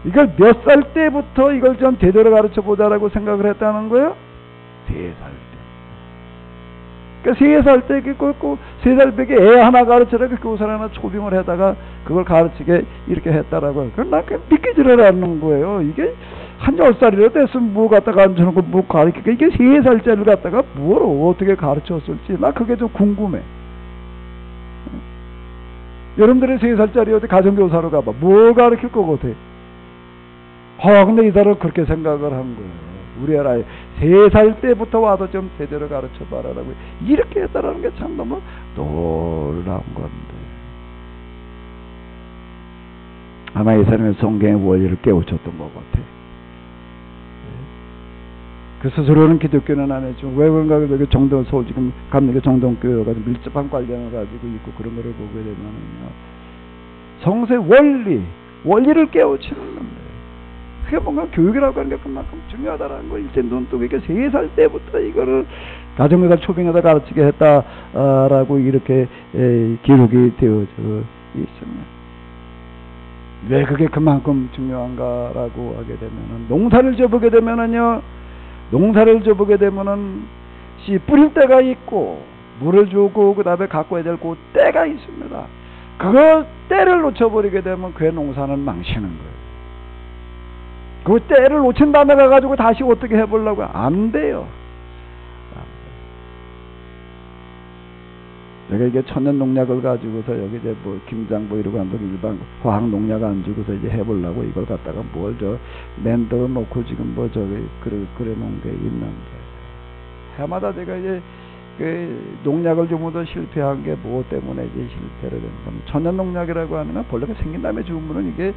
이걸 몇 살 때부터 이걸 좀 제대로 가르쳐 보자라고 생각을 했다는 거예요? 3살 때. 그러니까 3살 때, 3살 때에 애 하나 가르쳐라, 교사를 하나 초빙을 해다가 그걸 가르치게 이렇게 했다라고 해요. 난 그냥 믿기지를 않는 거예요. 이게 한 10살이라도 됐으면 뭐 갖다가 앉혀놓고 뭐 가르치니까 이게 3살짜리를 갖다가 뭘 어떻게 가르쳤을지, 나 그게 좀 궁금해. 여러분들이 3살짜리 어디 가정교사로 가봐. 뭘 가르칠 것 같아? 근데 이 사람은 그렇게 생각을 한 거예요. 우리 아이 3살 때부터 와서 좀 제대로 가르쳐봐라라고 이렇게 했다라는 게 참 너무 놀라운 건데, 아마 이 사람의 성경의 원리를 깨우쳤던 것 같아. 그 스스로는 기독교는 안 했죠. 왜 그런가? 정동, 서울 지금 감리교 정동교회가 밀접한 관련을 가지고 있고 그런 거를 보게 되면은요, 성서의 원리를 깨우치는 건데, 그게 뭔가 교육이라고 하는 게 그만큼 중요하다라는 걸 이제 눈뜨게 3살 때부터 이거를 가정교사 초빙에다 가르치게 했다라고 이렇게 기록이 되어져 있습니다. 왜 그게 그만큼 중요한가라고 하게 되면은, 농사를 져보게 되면은요, 씨 뿌릴 때가 있고 물을 주고 그 다음에 갖고 와야 될 그 때가 있습니다. 그거 때를 놓쳐버리게 되면 그 농사는 망치는 거예요. 그 때를 놓친 다음에 가가지고 다시 어떻게 해보려고 안 돼요. 내가 이게 천연 농약을 가지고서 여기 이제 뭐 김장 뭐 이러고 한다고 일반 화학 농약 안 주고서 이제 해보려고 이걸 갖다가 뭘 만들어 놓고 지금 뭐 저기 그래 놓은 게 있는데, 해마다 제가 이제 그 농약을 주고도 실패한 게 뭐 때문에 이제 실패를 된 겁니다. 천연 농약이라고 하는 건 벌레가 생긴 다음에 주면 이게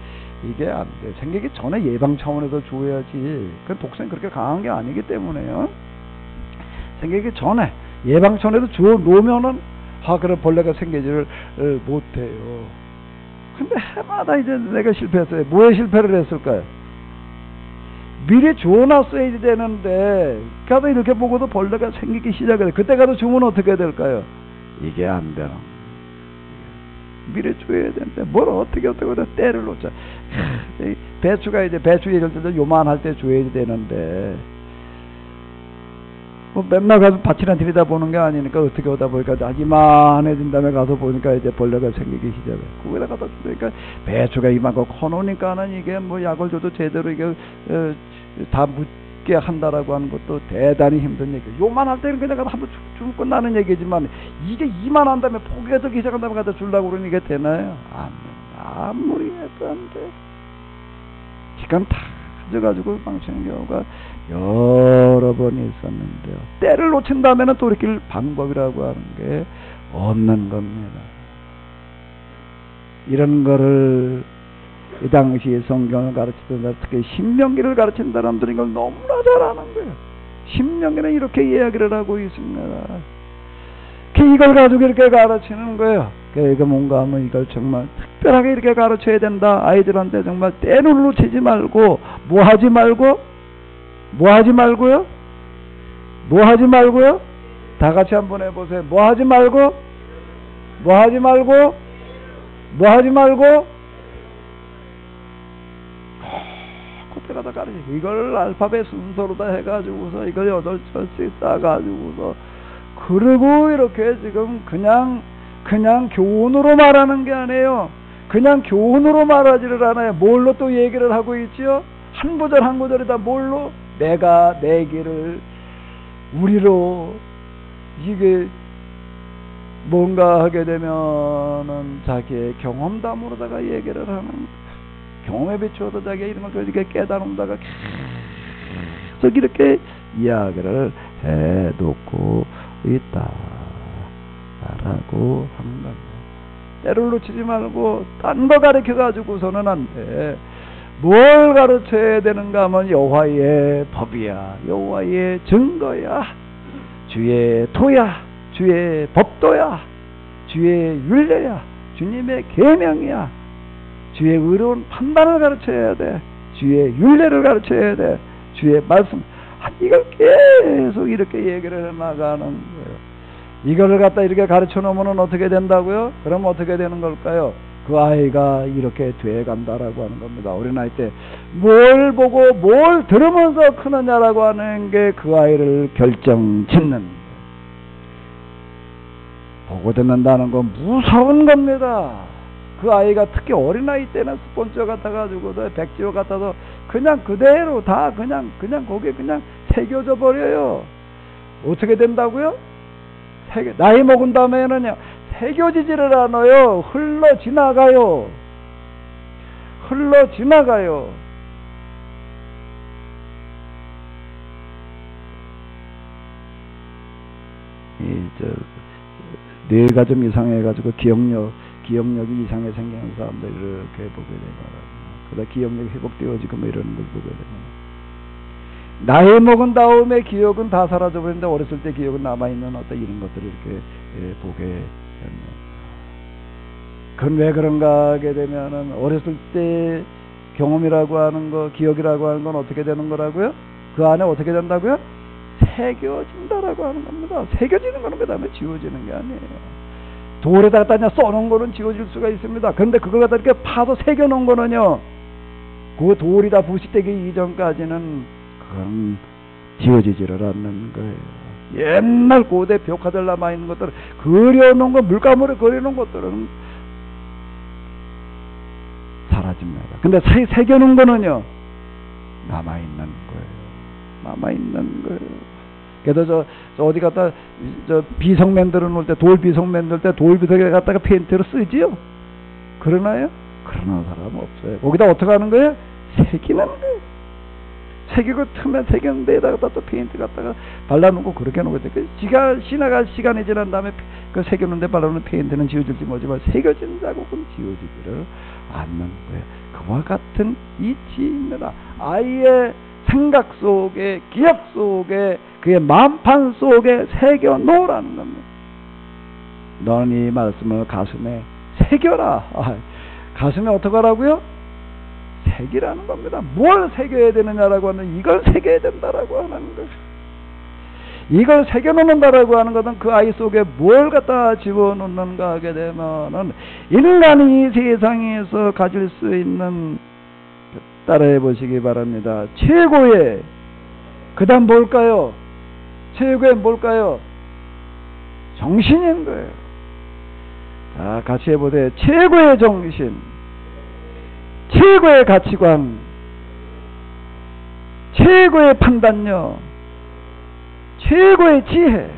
안 돼. 생기기 전에 예방 차원에서 줘야지. 그 독성이 그렇게 강한 게 아니기 때문에요. 생기기 전에 예방 차원에서 줘 놓으면은 그런 벌레가 생기지를 못해요. 근데 해마다 이제 내가 실패했어요. 뭐에 실패를 했을까요? 미리 주워놨어야 되는데, 가도 이렇게 보고도 벌레가 생기기 시작해요. 그때 가도 주면 어떻게 될까요? 이게 안 되는. 미리 줘야 되는데, 뭘 어떻게 때를 놓자. 배추가 이제, 배추 예를 들어서 요만할 때 줘야 되는데, 뭐 맨날 가서 밭이나 들여다보는 게 아니니까 어떻게 오다 보니까 이만해진 다음에 가서 보니까 이제 벌레가 생기기 시작해. 거기다 갖다 주니까 배추가 이만큼 커놓으니까는 이게 뭐 약을 줘도 제대로 이게 다 묻게 한다라고 하는 것도 대단히 힘든 얘기예요. 요만할 때는 그냥 한번 주면 끝나는 얘기지만, 이게 이만한 다음에 포기가 되기 시작한 다음에 갖다 주려고 그러니 이게 되나요? 아무리 해도 안 돼. 시간 다 가져가지고 망치는 경우가 여러 번 있었는데요. 때를 놓친 다음에는 돌이킬 방법이라고 하는 게 없는 겁니다. 이런 거를 이 당시에 성경을 가르치던 사람, 특히 신명기를 가르친 사람들이 이걸 너무나 잘하는 거예요. 신명기는 이렇게 이야기를 하고 있습니다. 이걸 가지고 이렇게 가르치는 거예요. 그러니까 뭔가 하면 이걸 정말 특별하게 이렇게 가르쳐야 된다. 아이들한테 정말 때를 놓치지 말고, 뭐 하지 말고요? 다 같이 한번 해보세요. 뭐 하지 말고? 그때가 다 가르치고, 이걸 알파벳 순서로 다 해가지고서, 이걸 8철씩 싸가지고서, 그리고 이렇게 지금 그냥 교훈으로 말하는 게 아니에요. 그냥 교훈으로 말하지를 않아요. 뭘로 또 얘기를 하고 있지요? 한 구절 한 구절에다 뭘로? 내가 내 길을 우리로, 이게 뭔가 하게 되면은 자기의 경험담으로다가 얘기를 하는 거예요. 경험에 비추어서 자기가 이런 걸 이렇게 깨달음다가 계속 이렇게 이야기를 해놓고 있다라고 한 겁니다. 때를 놓치지 말고 딴 거 가르쳐 가지고서는 안 돼. 뭘 가르쳐야 되는가 하면 여호와의 법이야, 여호와의 증거야, 주의 토야, 주의 법도야, 주의 율례야, 주님의 계명이야, 주의 의로운 판단을 가르쳐야 돼. 주의 율례를 가르쳐야 돼. 주의 말씀. 이걸 계속 이렇게 얘기를 해나가는 거예요. 이거를 갖다 이렇게 가르쳐 놓으면 어떻게 된다고요? 그럼 어떻게 되는 걸까요? 그 아이가 이렇게 돼간다라고 하는 겁니다. 어린아이 때 뭘 보고 뭘 들으면서 크느냐라고 하는 게 그 아이를 결정짓는, 보고 듣는다는 건 무서운 겁니다. 그 아이가 특히 어린아이 때는 스폰지와 같아가지고 백지와 같아서 그냥 그대로 다 그냥 거기에 그냥 새겨져 버려요. 어떻게 된다고요? 나이 먹은 다음에는요, 새겨지지를 않아요. 흘러 지나가요. 흘러 지나가요. 뇌가 좀 이상해가지고 기억력이 이상하게 생기는 사람들 이렇게 보게 되거나, 그러다 기억력이 회복되어지고 뭐 이러는 걸 보게 되거나. 나이 먹은 다음에 기억은 다 사라져버리는데 어렸을 때 기억은 남아있는 어떤 이런 것들을 이렇게 보게 됩니다. 그건 왜 그런가 하게 되면은 어렸을 때 경험이라고 하는 거, 기억이라고 하는 건 어떻게 되는 거라고요? 그 안에 어떻게 된다고요? 새겨진다라고 하는 겁니다. 새겨지는 거는 그 다음에 지워지는 게 아니에요. 돌에다가 그냥 써놓은 거는 지워질 수가 있습니다. 그런데 그걸 갖다 이렇게 파서 새겨놓은 거는요, 그 돌이 다 부식되기 이전까지는 그건 지워지지를 않는 거예요. 옛날 고대 벽화들 남아있는 것들은, 그려놓은 거, 물감으로 그려놓은 것들은 사라집니다. 근데 새겨놓은 거는요, 남아있는 거예요. 남아있는 거예요. 그래서 저 어디 갔다 비석 만들어 놓을 때, 돌 비석 만들 때 돌 비석에 갖다가 페인트를 쓰지요? 그러나요? 그러는 사람 없어요. 거기다 어떻게 하는 거예요? 새기는 거예요. 새기고 틈에 새기는 데에다가 또 페인트 갖다가 발라놓고 그렇게 놓고 있어요. 시간이 지난 다음에 그 새겨놓은 데 발라놓은 페인트는 지워질지 모르지만 새겨진 자국은 지워지지를 않는 거예요. 그와 같은 이치입니다. 아이의 생각 속에, 기억 속에, 그의 마음판 속에 새겨 놓으라는 겁니다. 너는 이 말씀을 가슴에 새겨라. 가슴에 어떻게 하라고요? 새기라는 겁니다. 뭘 새겨야 되느냐라고 하는, 이걸 새겨야 된다라고 하는 거예요. 이걸 새겨놓는다라고 하는 것은 그 아이 속에 뭘 갖다 집어넣는가 하게 되면은, 인간이 이 세상에서 가질 수 있는, 따라해 보시기 바랍니다. 최고의, 그 다음 뭘까요? 최고의 뭘까요? 정신인 거예요. 자, 같이 해보세요. 최고의 정신, 최고의 가치관, 최고의 판단력, 최고의 지혜,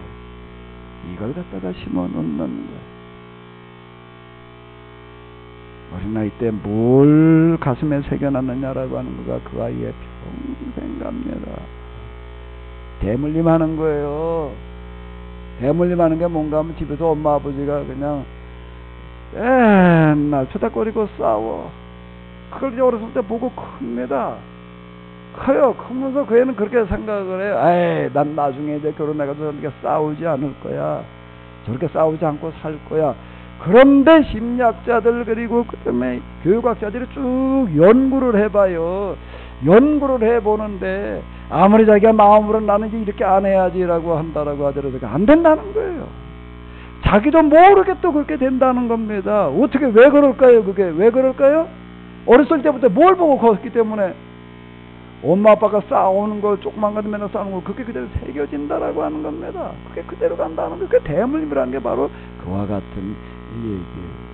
이걸 갖다가 심어놓는 거예요. 어린아이 때 뭘 가슴에 새겨놨느냐라고 하는 거가 그 아이의 평생 갑니다. 대물림하는 거예요. 대물림하는 게 뭔가 하면 집에서 엄마 아버지가 그냥 맨날 쳐다거리고 싸워. 그걸 이제 어렸을 때 보고 큽니다. 커요. 크면서 그 애는 그렇게 생각을 해요. 에이, 난 나중에 이제 결혼해가지고 저렇게 싸우지 않을 거야. 저렇게 싸우지 않고 살 거야. 그런데 심리학자들 그리고 그다음에 교육학자들이 쭉 연구를 해봐요. 연구를 해보는데 아무리 자기가 마음으로 나는 이제 이렇게 안 해야지라고 한다라고 하더라도 안 된다는 거예요. 자기도 모르게 또 그렇게 된다는 겁니다. 어떻게, 왜 그럴까요? 그게 왜 그럴까요? 어렸을 때부터 뭘 보고 컸기 때문에 엄마 아빠가 싸우는 거, 조그만 거 맨날 싸우는 거, 그게 그대로 새겨진다라고 하는 겁니다. 그게 그대로 간다는 거, 그게 대물림이라는 게 바로 그와 같은 얘기예요.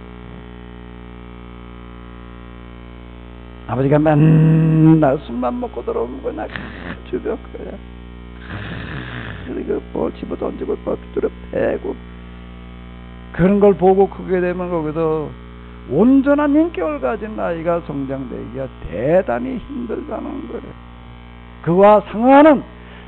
아버지가 맨날 술만 먹고 들어오면 그냥 주벽 그냥 그리고 뭐 집어 던지고 뭐 두드려 패고 그런 걸 보고 크게 되면 거기서 온전한 인격을 가진 아이가 성장되기가 대단히 힘들다는 거예요. 그와 상응하는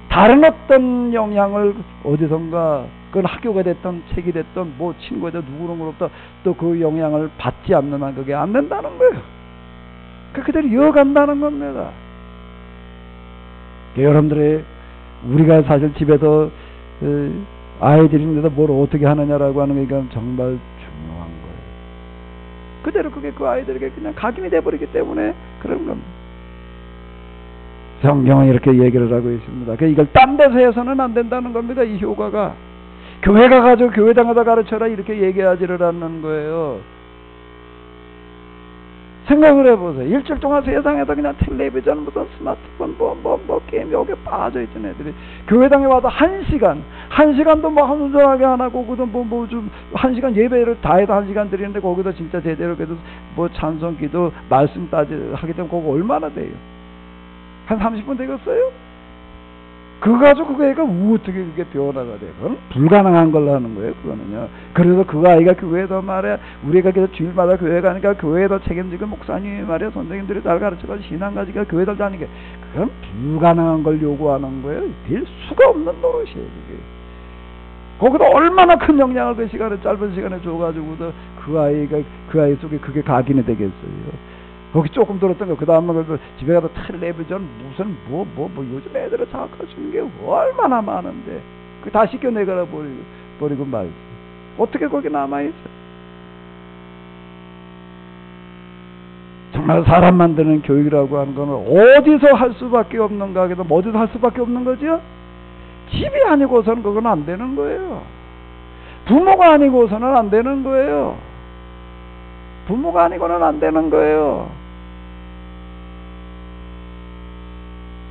다른 어떤 영향을 어디선가, 그건 학교가 됐던 책이 됐던 뭐 친구가 됐던 누구로부터 또 그 영향을 받지 않는 한 그게 안 된다는 거예요. 그대로 이어간다는 겁니다. 여러분들이 우리가 사실 집에서 아이들인데도 뭘 어떻게 하느냐라고 하는 게 이건 정말 중요한 거예요. 그대로 그게 그 아이들에게 그냥 각인이 돼버리기 때문에 그런 겁니다. 성경은 이렇게 얘기를 하고 있습니다. 이걸 딴 데서 해서는 안 된다는 겁니다. 이 효과가. 교회가 가지고 교회당에다 가르쳐라 이렇게 얘기하지를 않는 거예요. 생각을 해보세요. 일주일 동안 세상에서 그냥 텔레비전, 무슨 스마트폰, 게임 여기에 빠져있던 애들이 교회당에 와서 1시간도 뭐 운전하게 안 하고, 좀 1시간 예배를 다 해도 1시간 드리는데 거기서 진짜 제대로 그래도 뭐 찬송, 기도, 말씀 하게 되면 그거 얼마나 돼요? 한 30분 되겠어요? 그거 가지고 그 애가 어떻게 그게 변화가 돼? 그건 불가능한 걸로 하는 거예요, 그거는요. 그래서 그 아이가 교회에서 말이야, 우리가 계속 주일마다 교회 가니까 교회에서 책임지고 목사님이 말이야, 선생님들이 날 가르쳐가지고 신앙 가지고 교회들 다니게, 그건 불가능한 걸 요구하는 거예요. 될 수가 없는 노릇이에요, 그게. 거기다 얼마나 큰 영향을 그 시간에, 짧은 시간에 줘가지고도 그 아이 속에 그게 각인이 되겠어요. 거기 조금 들었던 거, 그 다음에 집에 가서 텔레비전, 무슨, 요즘 애들을 자극하시는 게 얼마나 많은데, 그 다 씻겨내거나 버리고 말지. 어떻게 거기 남아있어? 정말 사람 만드는 교육이라고 하는 거는 어디서 할 수밖에 없는가, 그래서 어디서 할 수밖에 없는 거죠? 집이 아니고서는 그건 안 되는 거예요. 부모가 아니고서는 안 되는 거예요. 부모가 아니고는 안 되는 거예요.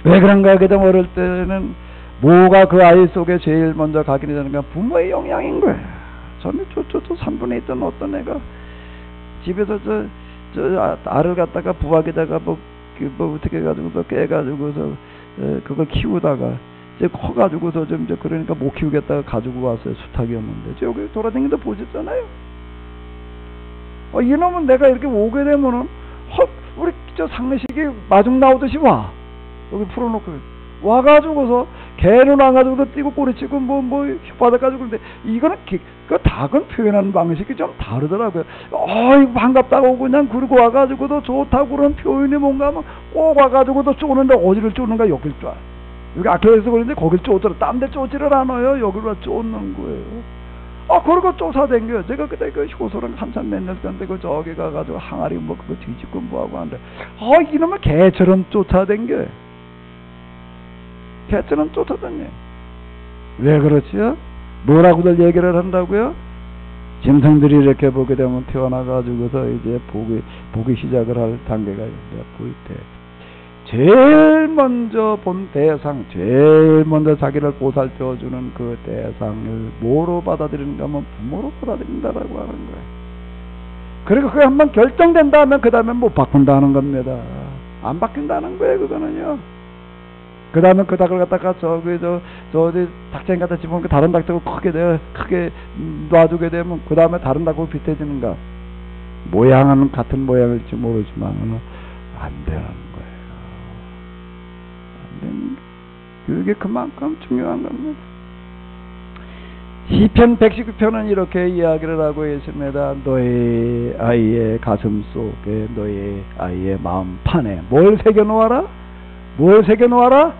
왜 그런가? 그냥 어릴 때는 뭐가 그 아이 속에 제일 먼저 각인이 되는가? 부모의 영향인 거예요. 저는 저 3분에 있던 어떤 애가 집에서 알을 갖다가 부엌에다가 어떻게 해가지고서 깨가지고서 그걸 키우다가 이제 커가지고서 좀 이제 그러니까 못 키우겠다가 가지고 왔어요. 수탉이었는데 여기 돌아다니는데 보셨잖아요. 이놈은 내가 이렇게 오게 되면은 우리 저 상례식이 마중 나오듯이 와. 여기 풀어놓고 와가지고서 개는 와가지고서 뛰고 꼬리치고 혓바닥 가지고 그런데 이거는 그 닭은 표현하는 방식이 좀 다르더라고요. 이거 반갑다고 그냥 그러고 와가지고도 좋다고 그런 표현이 뭔가 하면 꼭 와가지고도 쪼는데 어디를 쪼는가 여길 쪼아. 여기 아킬레스 걸리는데 거길 쪼더라. 딴 데 쪼지를 않아요. 여기로 쫓는 거예요. 그러고 쫓아댕겨요. 제가 그때 그 효소랑 한참 몇 년 전인데 그 저기 가가지고 항아리 그거 뒤집고 뭐하고 하는데 이놈을 개처럼 쫓아댕겨요. 개처럼 쫓아다녀요. 왜 그렇지요? 뭐라고들 얘기를 한다고요? 짐승들이 이렇게 보게 되면 태어나가지고서 이제 보기 시작을 할 단계가 보일 때 제일 먼저 본 대상, 제일 먼저 자기를 보살펴주는 그 대상을 뭐로 받아들이는가 하면 부모로 받아들인다라고 하는 거예요. 그리고 그게 한번 결정된다면 그 다음에 못 바꾼다는 겁니다. 안 바뀐다는 거예요, 그거는요. 그 다음에 그 닭을 갖다가 저기 닭쟁이 갖다 집어넣고 다른 닭하고 크게 놔두게 되면 그 다음에 다른 닭하고 비슷해지는가? 모양은 같은 모양일지 모르지만 안 되는 거예요. 그게 그만큼 중요한 겁니다. 시편 119편은 이렇게 이야기를 하고 있습니다. 너의 아이의 가슴 속에 너의 아이의 마음판에 뭘 새겨놓아라? 뭘 새겨놓아라?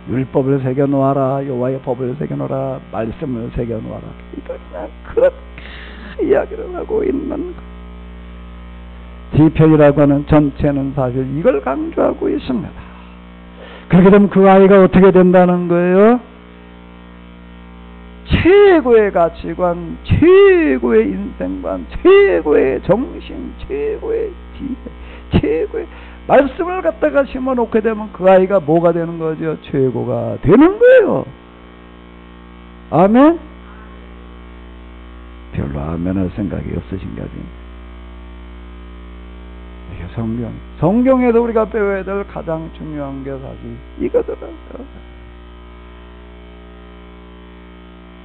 율법을 새겨놓아라. 여호와의 법을 새겨놓아라. 말씀을 새겨놓아라. 이거 그냥 그렇게 이야기를 하고 있는 거. 시편이라고 하는 전체는 사실 이걸 강조하고 있습니다. 그렇게 되면 그 아이가 어떻게 된다는 거예요? 최고의 가치관, 최고의 인생관, 최고의 정신, 최고의 지혜, 최고의 말씀을 갖다가 심어놓게 되면 그 아이가 뭐가 되는 거죠? 최고가 되는 거예요. 아멘? 별로 아멘할 생각이 없으신가 봐요. 이게 성경에서 우리가 배워야 될 가장 중요한 게 사실 이거더라고요.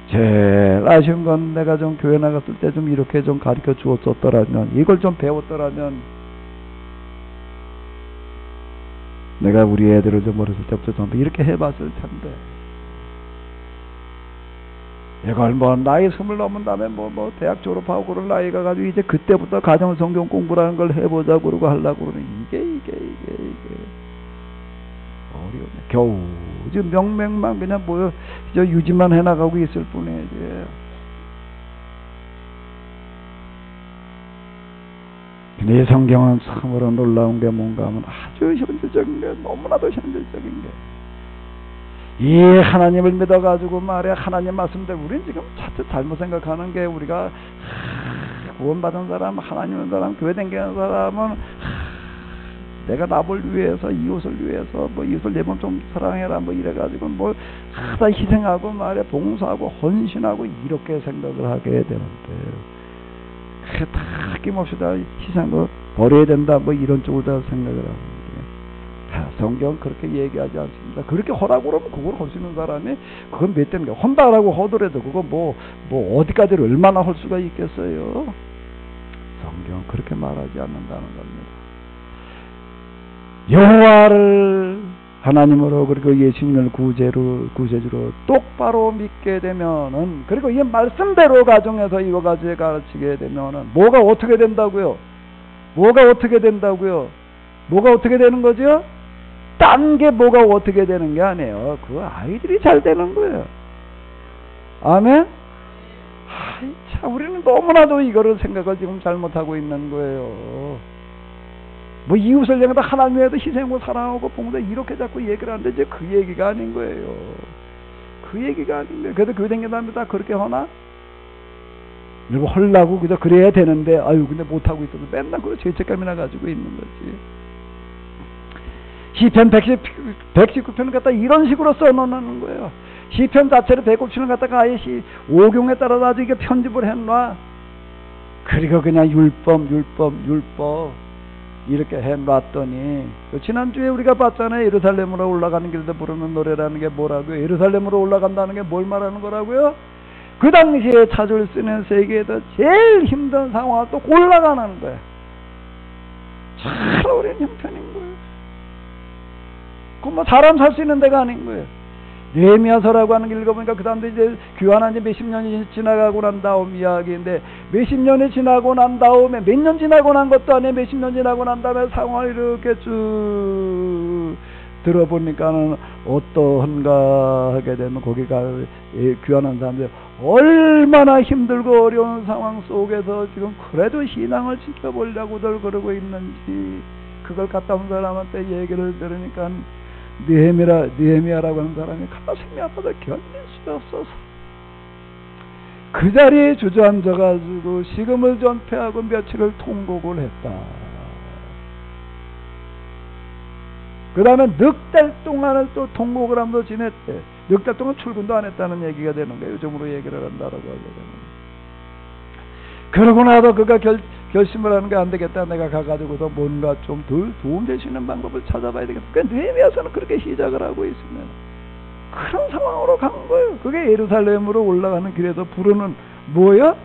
제일 아쉬운 건 내가 좀 교회 나갔을 때 좀 이렇게 좀 가르쳐 주었었더라면, 이걸 좀 배웠더라면, 내가 우리 애들을 좀 어렸을 때부터 좀 이렇게 해봤을 텐데, 이걸 나이 20 넘은 다음에 대학 졸업하고 그럴 나이가 가지고 이제 그때부터 가정 성경 공부라는 걸 해보자고 그러고 하려고 그러는 이게 어려워. 겨우 지금 명맥만 그냥 유지만 해나가고 있을 뿐이지. 근데 이 성경은 참으로 놀라운 게 뭔가 하면 아주 현실적인 게, 너무나도 현실적인 게, 이 하나님을 믿어가지고 말이야 하나님 말씀대로 우리는 지금 자칫 잘못 생각하는 게, 우리가 구원받은 사람, 하나님의 사람, 교회 댕기는 사람은 내가 나를 위해서, 이웃을 위해서, 뭐 이웃을 내 몸 좀 사랑해라 뭐 이래가지고 뭐 다 희생하고 말이야 봉사하고 헌신하고 이렇게 생각을 하게 되는데, 그게 다 아낌없이 다 희생도 버려야 된다 뭐 이런 쪽으로 다 생각을 하는데, 성경은 그렇게 얘기하지 않습니다. 그렇게 하라고 그러면 그걸 할 수 있는 사람이 그건 몇 대는 게, 한다라고 하더라도 그거 뭐 어디까지 얼마나 할 수가 있겠어요. 성경은 그렇게 말하지 않는다는 겁니다. 여호와를 하나님으로, 그리고 예수님을 구세주로 똑바로 믿게 되면은, 그리고 이 말씀대로 가정에서 이거 가지고 가르치게 되면은 뭐가 어떻게 된다고요? 뭐가 어떻게 된다고요? 뭐가 어떻게 되는 거죠? 딴 게 뭐가 어떻게 되는 게 아니에요. 그 아이들이 잘 되는 거예요. 아멘? 참 우리는 너무나도 이거를 생각을 지금 잘못하고 있는 거예요. 뭐 이웃을 향해서 하나님 외에도 희생하고 사랑하고 봉사 이렇게 자꾸 얘기를 하는데 이제 그 얘기가 아닌 거예요. 그 얘기가 아닌 거예요. 그래도 교회 다니는 사람들 다 그렇게 하나? 그리고 하려고 그저 그래야 되는데 아유 근데 못하고 있어도 맨날 그 죄책감이나 가지고 있는 거지. 시편 119편을 갖다 이런 식으로 써놓는 거예요. 시편 자체를 107을 갖다가 아예 오경에 따라서 아주 이게 편집을 해놔. 그리고 그냥 율법 이렇게 해놨더니, 지난주에 우리가 봤잖아요. 예루살렘으로 올라가는 길도 부르는 노래라는 게 뭐라고요? 예루살렘으로 올라간다는 게 뭘 말하는 거라고요? 그 당시에 찾을 수 있는 세계에서 제일 힘든 상황을 또 올라가는 거예요. 잘 어려운 형편인 거예요. 그건 뭐 사람 살 수 있는 데가 아닌 거예요. 느헤미야서라고 하는 걸 읽어보니까 그 다음에 이제 귀환한 지 몇십 년이 지나가고 난 다음 이야기인데, 몇십 년이 지나고 난 다음에, 몇 년 지나고 난 것도 아니에요. 몇십 년 지나고 난 다음에 상황을 이렇게 쭉 들어보니까는 어떠한가 하게 되면, 거기가 귀환한 사람들 얼마나 힘들고 어려운 상황 속에서 지금 그래도 신앙을 지켜보려고들 그러고 있는지, 그걸 갖다 온 사람한테 얘기를 들으니까 느헤미야라고 하는 사람이 가슴이 아파서 견딜 수가 없어서 그 자리에 주저앉아가지고 식음을 전폐하고 며칠을 통곡을 했다. 그 다음에 넉 달 동안을 또 통곡을 하면서 지냈대. 넉 달 동안 출근도 안 했다는 얘기가 되는 거예요. 요즘으로 얘기를 한다라고 하게 되는. 그러고 나서 그가 결심을 하는 게 안 되겠다. 내가 가가지고서 뭔가 좀 덜 도움될 수 있는 방법을 찾아봐야 되겠다. 그러니까 느헤미야서는 그렇게 시작을 하고 있으면 그런 상황으로 간 거예요. 그게 예루살렘으로 올라가는 길에서 부르는 뭐야?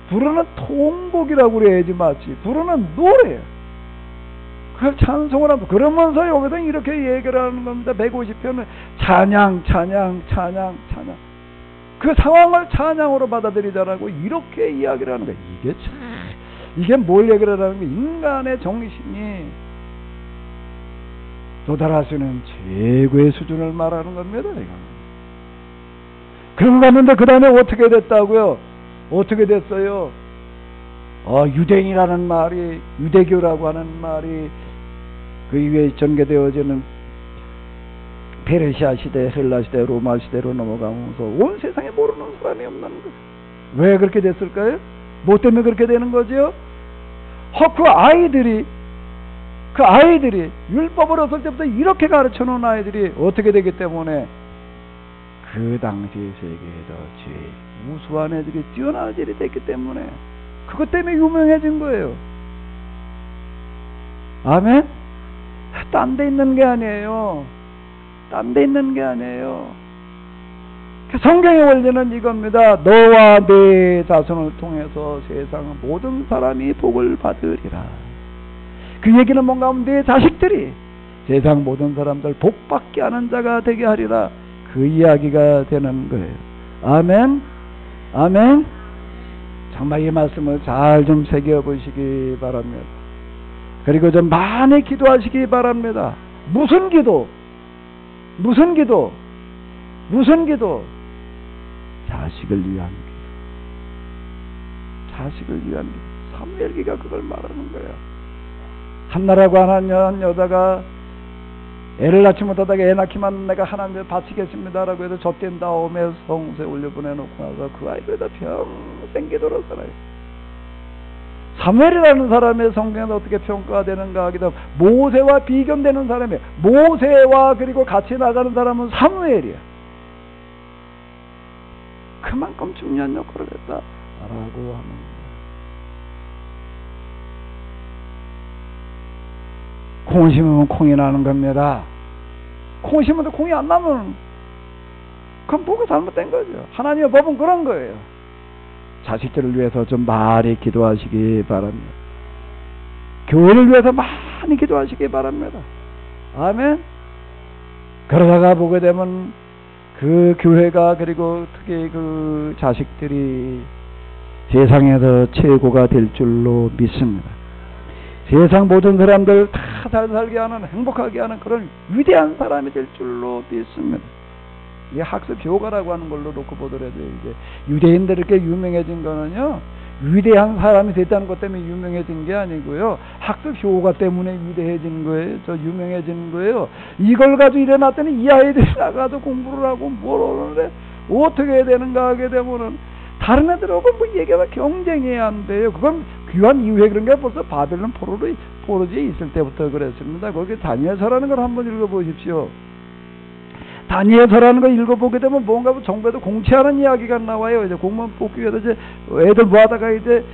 부르는 통곡이라고 그래야지 맞지. 부르는 노래예요. 그걸 찬송을 하면, 그러면서 여기서 이렇게 얘기를 하는 겁니다. 150편은 찬양. 그 상황을 찬양으로 받아들이자라고 이렇게 이야기를 하는 거예요. 이게 뭘 얘기를 하는 거예요? 인간의 정신이 도달할 수 있는 최고의 수준을 말하는 겁니다. 이건. 그러고 갔는데 그 다음에 어떻게 됐다고요? 어떻게 됐어요? 유대인이라는 말이, 유대교라고 하는 말이 그 이후에 전개되어지는 페르시아 시대, 헬라 시대, 로마 시대로 넘어가면서 온 세상에 모르는 사람이 없는 거예요. 왜 그렇게 됐을까요? 뭐 때문에 그렇게 되는 거죠? 그 아이들이 율법을 어릴 때부터 이렇게 가르쳐 놓은 아이들이 어떻게 되기 때문에, 그 당시 세계에서 제일 우수한 애들이, 뛰어난 애들이 됐기 때문에 그것 때문에 유명해진 거예요. 아멘? 딴 데 있는 게 아니에요. 성경의 원리는 이겁니다. 너와 내 자손을 통해서 세상 모든 사람이 복을 받으리라. 그 얘기는 뭔가 하면 내 자식들이 세상 모든 사람들 복받게 하는 자가 되게 하리라. 그 이야기가 되는 거예요. 아멘? 정말 이 말씀을 잘 좀 새겨보시기 바랍니다. 그리고 좀 많이 기도하시기 바랍니다. 무슨 기도? 자식을 위한 기도. 사무엘기가 그걸 말하는 거예요. 한나라고 하는 여자가 애를 낳지 못하다가 애 낳기만 내가 하나님께 바치겠습니다라고 해서 젖된 다음에 성소에 올려보내놓고 나서 그 아이를 다 평생 기도로 살아요. 사무엘이라는 사람의 성경에서 어떻게 평가되는가 하기도 하고 모세와 비견되는 사람이에요. 모세와 그리고 같이 나가는 사람은 사무엘이야. 그만큼 중요한 역할을 했다라고 하는 거예요. 콩을 심으면 콩이 나는 겁니다. 콩을 심어도 콩이 안 나면 그건 뭐가 잘못된 거죠. 하나님의 법은 그런 거예요. 자식들을 위해서 좀 많이 기도하시기 바랍니다. 교회를 위해서 많이 기도하시기 바랍니다. 아멘. 그러다가 보게 되면 그 교회가 그리고 특히 그 자식들이 세상에서 최고가 될 줄로 믿습니다. 세상 모든 사람들 다 잘 살게 하는, 행복하게 하는 그런 위대한 사람이 될 줄로 믿습니다. 이게 학습 효과라고 하는 걸로 놓고 보더라도 이제 유대인들 이렇게 유명해진 거는요, 위대한 사람이 됐다는 것 때문에 유명해진 게 아니고요, 학습 효과 때문에 위대해진 거예요. 저 유명해진 거예요. 이걸 가지고 일어났더니 이 아이들이 나가서 공부를 하고 뭘 하는데 어떻게 해야 되는가 하게 되면은 다른 애들하고 뭐 얘기가 경쟁해야 안 돼요. 그건 귀한 이후에 그런 게 벌써 바벨론 포로지에 있을 때부터 그랬습니다. 거기 다니엘서라는 걸 한번 읽어보십시오. 다니엘서라는 거 읽어보게 되면 뭔가 정부에도 공채하는 이야기가 나와요. 이제 공무원 뽑기 위해서 이제 애들 모아다가 이제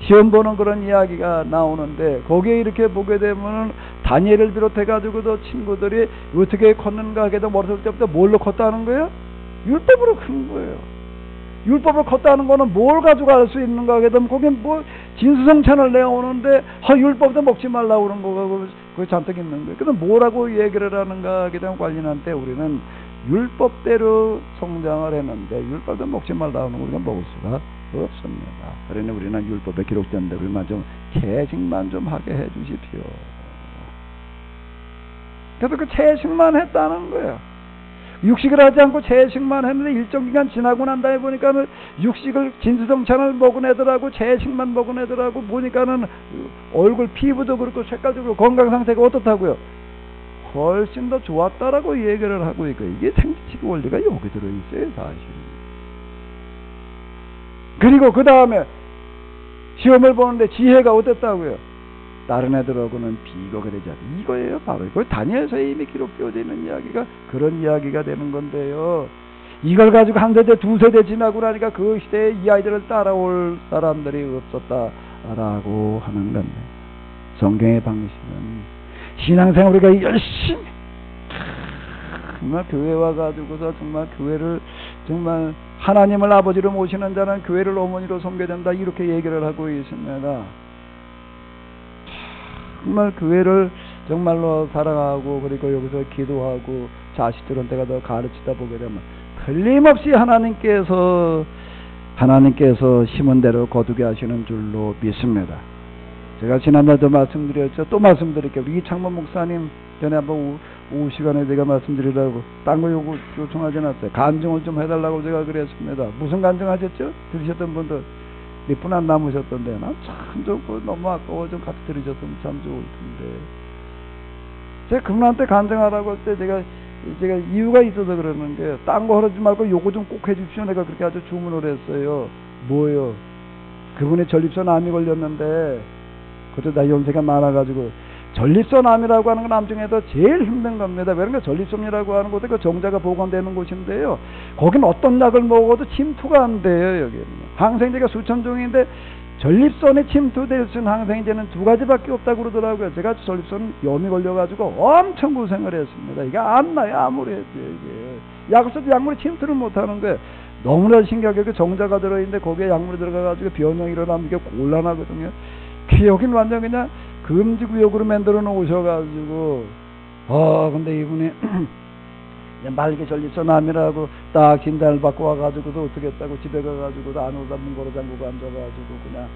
시험 보는 그런 이야기가 나오는데, 거기에 이렇게 보게 되면은 다니엘을 비롯해가지고도 친구들이 어떻게 컸는가 하게 되면 어렸을 때부터 뭘로 컸다는 거예요? 율법으로 큰 거예요. 율법을 컸다는 거는 뭘 가지고 알 수 있는가 하게 되면 거긴 뭐 진수성찬을 내오는데 율법도 먹지 말라고 그런 거가 그게 잔뜩 있는 거예요. 그래서 뭐라고 얘기를 하는가 하게 되면 관련한 때 우리는 율법대로 성장을 했는데 율법도 먹지 말라고 하는 거 우리가 먹을 수가 없습니다. 그러니 우리는 율법에 기록된 대로만 좀 채식만 좀 하게 해 주십시오. 그래서 그 채식만 했다는 거예요. 육식을 하지 않고 채식만 했는데 일정 기간 지나고 난 다음에 보니까는 육식을 진수성찬을 먹은 애들하고 채식만 먹은 애들하고 보니까는 얼굴 피부도 그렇고 색깔도 그렇고 건강 상태가 어떻다고요? 훨씬 더 좋았다라고 얘기를 하고 있고, 이게 생지식 원리가 여기 들어있어요 사실. 그리고 그 다음에 시험을 보는데 지혜가 어땠다고요? 다른 애들하고는 비교가 되지 않아요. 이거예요 바로. 이거 다니엘서에 이미 기록되어 있는 이야기가 그런 이야기가 되는 건데요. 이걸 가지고 한 세대 두 세대 지나고 나니까 그 시대에 이 아이들을 따라올 사람들이 없었다라고 하는 겁니다. 성경의 방식은 신앙생활 우리가 열심히 정말 교회 와가지고서 정말 교회를 정말 하나님을 아버지로 모시는 자는 교회를 어머니로 섬겨야 된다 이렇게 얘기를 하고 있습니다. 정말 교회를 정말로 사랑하고 그리고 여기서 기도하고 자식들한테가 더 가르치다 보게 되면 틀림없이 하나님께서 심은 대로 거두게 하시는 줄로 믿습니다. 제가 지난날도 말씀드렸죠. 또 말씀드릴게요. 이창문 목사님 전에 한번 오후 시간에 제가 말씀드리려고 딴 거 요청하지 않았어요. 간증을 좀 해달라고 제가 그랬습니다. 무슨 간증하셨죠? 들으셨던 분들 몇 분 안 남으셨던데, 난 참 좋고 너무 아까워. 좀 같이 들으셨으면 참 좋을 텐데. 제가 그분한테 간증하라고 할 때 제가 이유가 있어서 그러는 거예요. 딴 거 하지 말고 요거 좀 꼭 해주십시오. 내가 그렇게 아주 주문을 했어요. 뭐요? 그분이 전립선암이 걸렸는데 그때 나 연세가 많아가지고, 전립선암이라고 하는 건 암 중에도 제일 힘든 겁니다. 그러니까 전립선이라고 하는 곳에 그 정자가 보관되는 곳인데요. 거긴 어떤 약을 먹어도 침투가 안 돼요. 여기는 항생제가 수천 종인데 전립선에 침투될 수 있는 항생제는 두 가지밖에 없다고 그러더라고요. 제가 전립선 염이 걸려가지고 엄청 고생을 했습니다. 이게 안 나요. 아무리 해도 이게 약을 써도 약물이 침투를 못하는 거예요. 너무나 신기하게 그 정자가 들어있는데 거기에 약물이 들어가가지고 변형이 일어나면 이게 곤란하거든요. 여긴 완전 그냥 금지구역으로 만들어 놓으셔가지고, 근데 이분이 말기 전립선암이라고 딱 진단을 받고 와가지고도 어떻게 했다고 집에 가가지고도 안 오다 문 걸어 잠그고 앉아가지고 그냥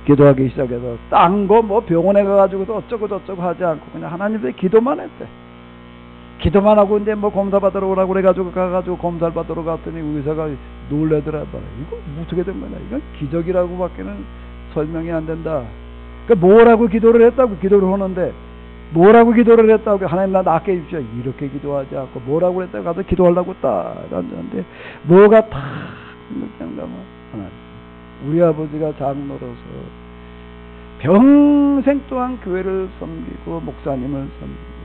기도하기 시작해서 딴 거 뭐 병원에 가가지고도 어쩌고 저쩌고 하지 않고 그냥 하나님께 기도만 했대. 기도만 하고 근데 뭐 검사 받으러 오라고 그래가지고 가가지고 검사를 받으러 갔더니 의사가 놀래더라. 이거 어떻게 된 거냐? 이건 기적이라고밖에는 설명이 안 된다. 그러니까 뭐라고 기도를 했다고 기도를 하는데 뭐라고 기도를 했다고 하나님 나 낫게 해주십시오 이렇게 기도하지 않고 뭐라고 했다고 가서 기도하려고 딱 앉았는데 뭐가 탁 느껴가면 하나님 우리 아버지가 장로로서 평생 동안 교회를 섬기고 목사님을 섬기고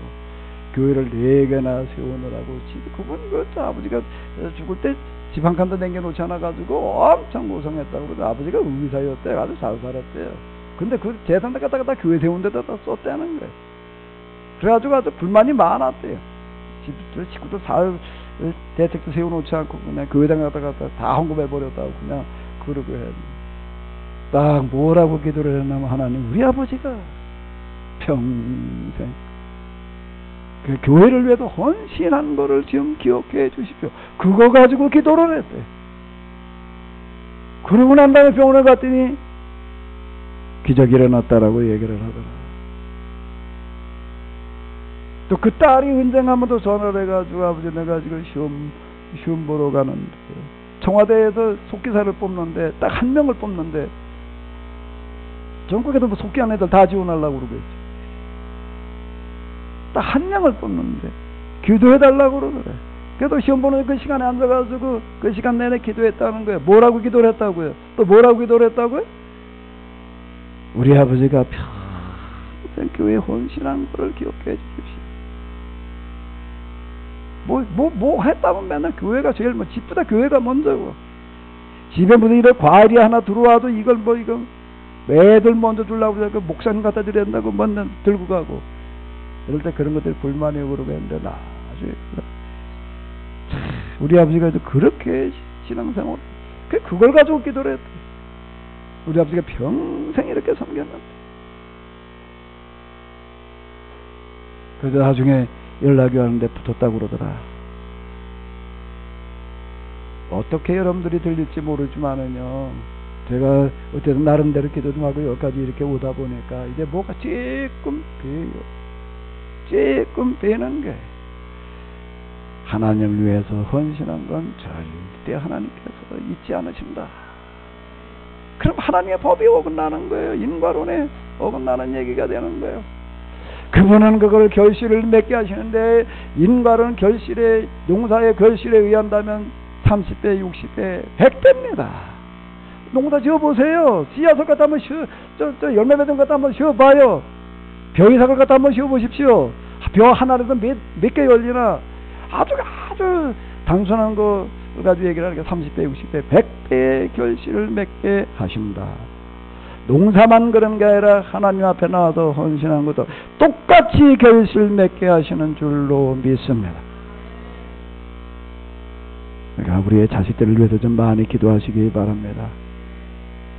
교회를 4개나 세우느라고 그분이 아버지가 죽을 때 집 한 칸도 남겨놓지 않아가지고 엄청 고생했다고 그러고 아버지가 의사였대 아주 잘 살았대요. 근데 그 재산 갖다가 교회 세운 데다 다 썼다는 거예요. 그래가지고 아주 불만이 많았대요. 식구들 살 대책도 세워놓지 않고 그냥 교회당 갖다가 다 헌금해버렸다고 그냥 그러고 해야 딱 뭐라고 기도를 했냐면 하나님 우리 아버지가 평생 그 교회를 위해서 헌신한 거를 지금 기억해 주십시오. 그거 가지고 기도를 했대. 그러고 난 다음에 병원에 갔더니 기적이 일어났다라고 얘기를 하더라. 또 그 딸이 은쟁하면 또 전화를 해가지고 아버지 내가 지금 시험 보러 가는데 청와대에서 속기사를 뽑는데 딱 한 명을 뽑는데 전국에도 뭐 속기한 애들 다 지원하려고 그러고 있지. 딱 한 명을 뽑는데 기도해달라고 그러더래. 그래도 시험 보는 그 시간에 앉아가지고 그 시간 내내 기도했다는 거예요. 뭐라고 기도를 했다고요? 또 뭐라고 기도를 했다고요? 우리 아버지가 평생 교회에 헌신한 것을 기억해 주십시오. 뭐 했다면 맨날 교회가 제일 집보다 교회가 먼저고 집에 무슨 이런 과일이 하나 들어와도 이걸 이거 매들 먼저 주려고 그 목사님 갖다 드려야 된다고 맨날 들고 가고 이럴 때 그런 것들 불만이 오고 그러고 했는데 나중에 우리 아버지가 그렇게 신앙생활 그걸 가지고 기도를 했대. 우리 아버지가 평생 이렇게 섬겼는데 그래서 나중에 연락이 왔는데 붙었다고 그러더라. 어떻게 여러분들이 들릴지 모르지만은요 제가 어쨌든 나름대로 기도 좀 하고 여기까지 이렇게 오다 보니까 이제 뭐가 조금 배요. 조금 배는 게 하나님을 위해서 헌신한 건 절대 하나님께서 잊지 않으신다. 그럼 하나님의 법이 어긋나는 거예요. 인과론에 어긋나는 얘기가 되는 거예요. 그분은 그걸 결실을 맺게 하시는데 인과론 결실에 농사의 결실에 의한다면 30배, 60배, 100배입니다. 농사 지어보세요. 씨앗을 갖다 한번 열매 맺은 것 갖다 한번 쉬어봐요. 벼 이삭을 갖다 한번 쉬어보십시오. 벼 하나라도 몇 개 열리나. 아주 단순한 거 가지고 얘기를 하니까 30배, 60배, 100배의 결실을 맺게 하신다. 농사만 그런 게 아니라 하나님 앞에 나와서 헌신한 것도 똑같이 결실 맺게 하시는 줄로 믿습니다. 그러니까 우리의 자식들을 위해서 좀 많이 기도하시기 바랍니다.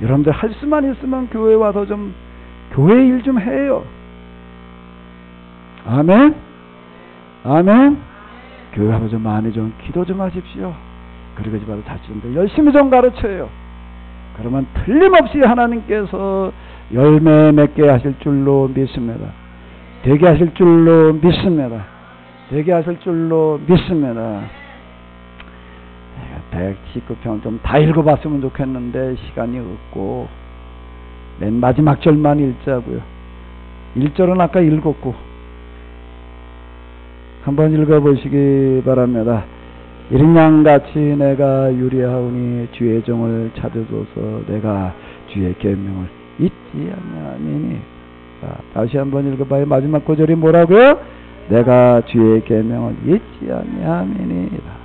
여러분들 할 수만 있으면 교회 와서 좀 교회 일 좀 해요. 아멘? 아멘? 교회 와서 좀 많이 좀 기도 좀 하십시오. 그리고 집 와서 자식들 열심히 좀 가르쳐요. 그러면 틀림없이 하나님께서 열매 맺게 하실 줄로 믿습니다. 되게 하실 줄로 믿습니다. 되게 하실 줄로 믿습니다. 119편 좀 다 읽어봤으면 좋겠는데 시간이 없고 맨 마지막 절만 읽자고요. 1절은 아까 읽었고 한번 읽어보시기 바랍니다. 이른 양같이 내가 유리하오니 주의 종을 찾아줘서 내가 주의 계명을 잊지 아니하니니. 다시 한번 읽어봐요. 마지막 구절이 뭐라고요? 내가 주의 계명을 잊지 아니하니라.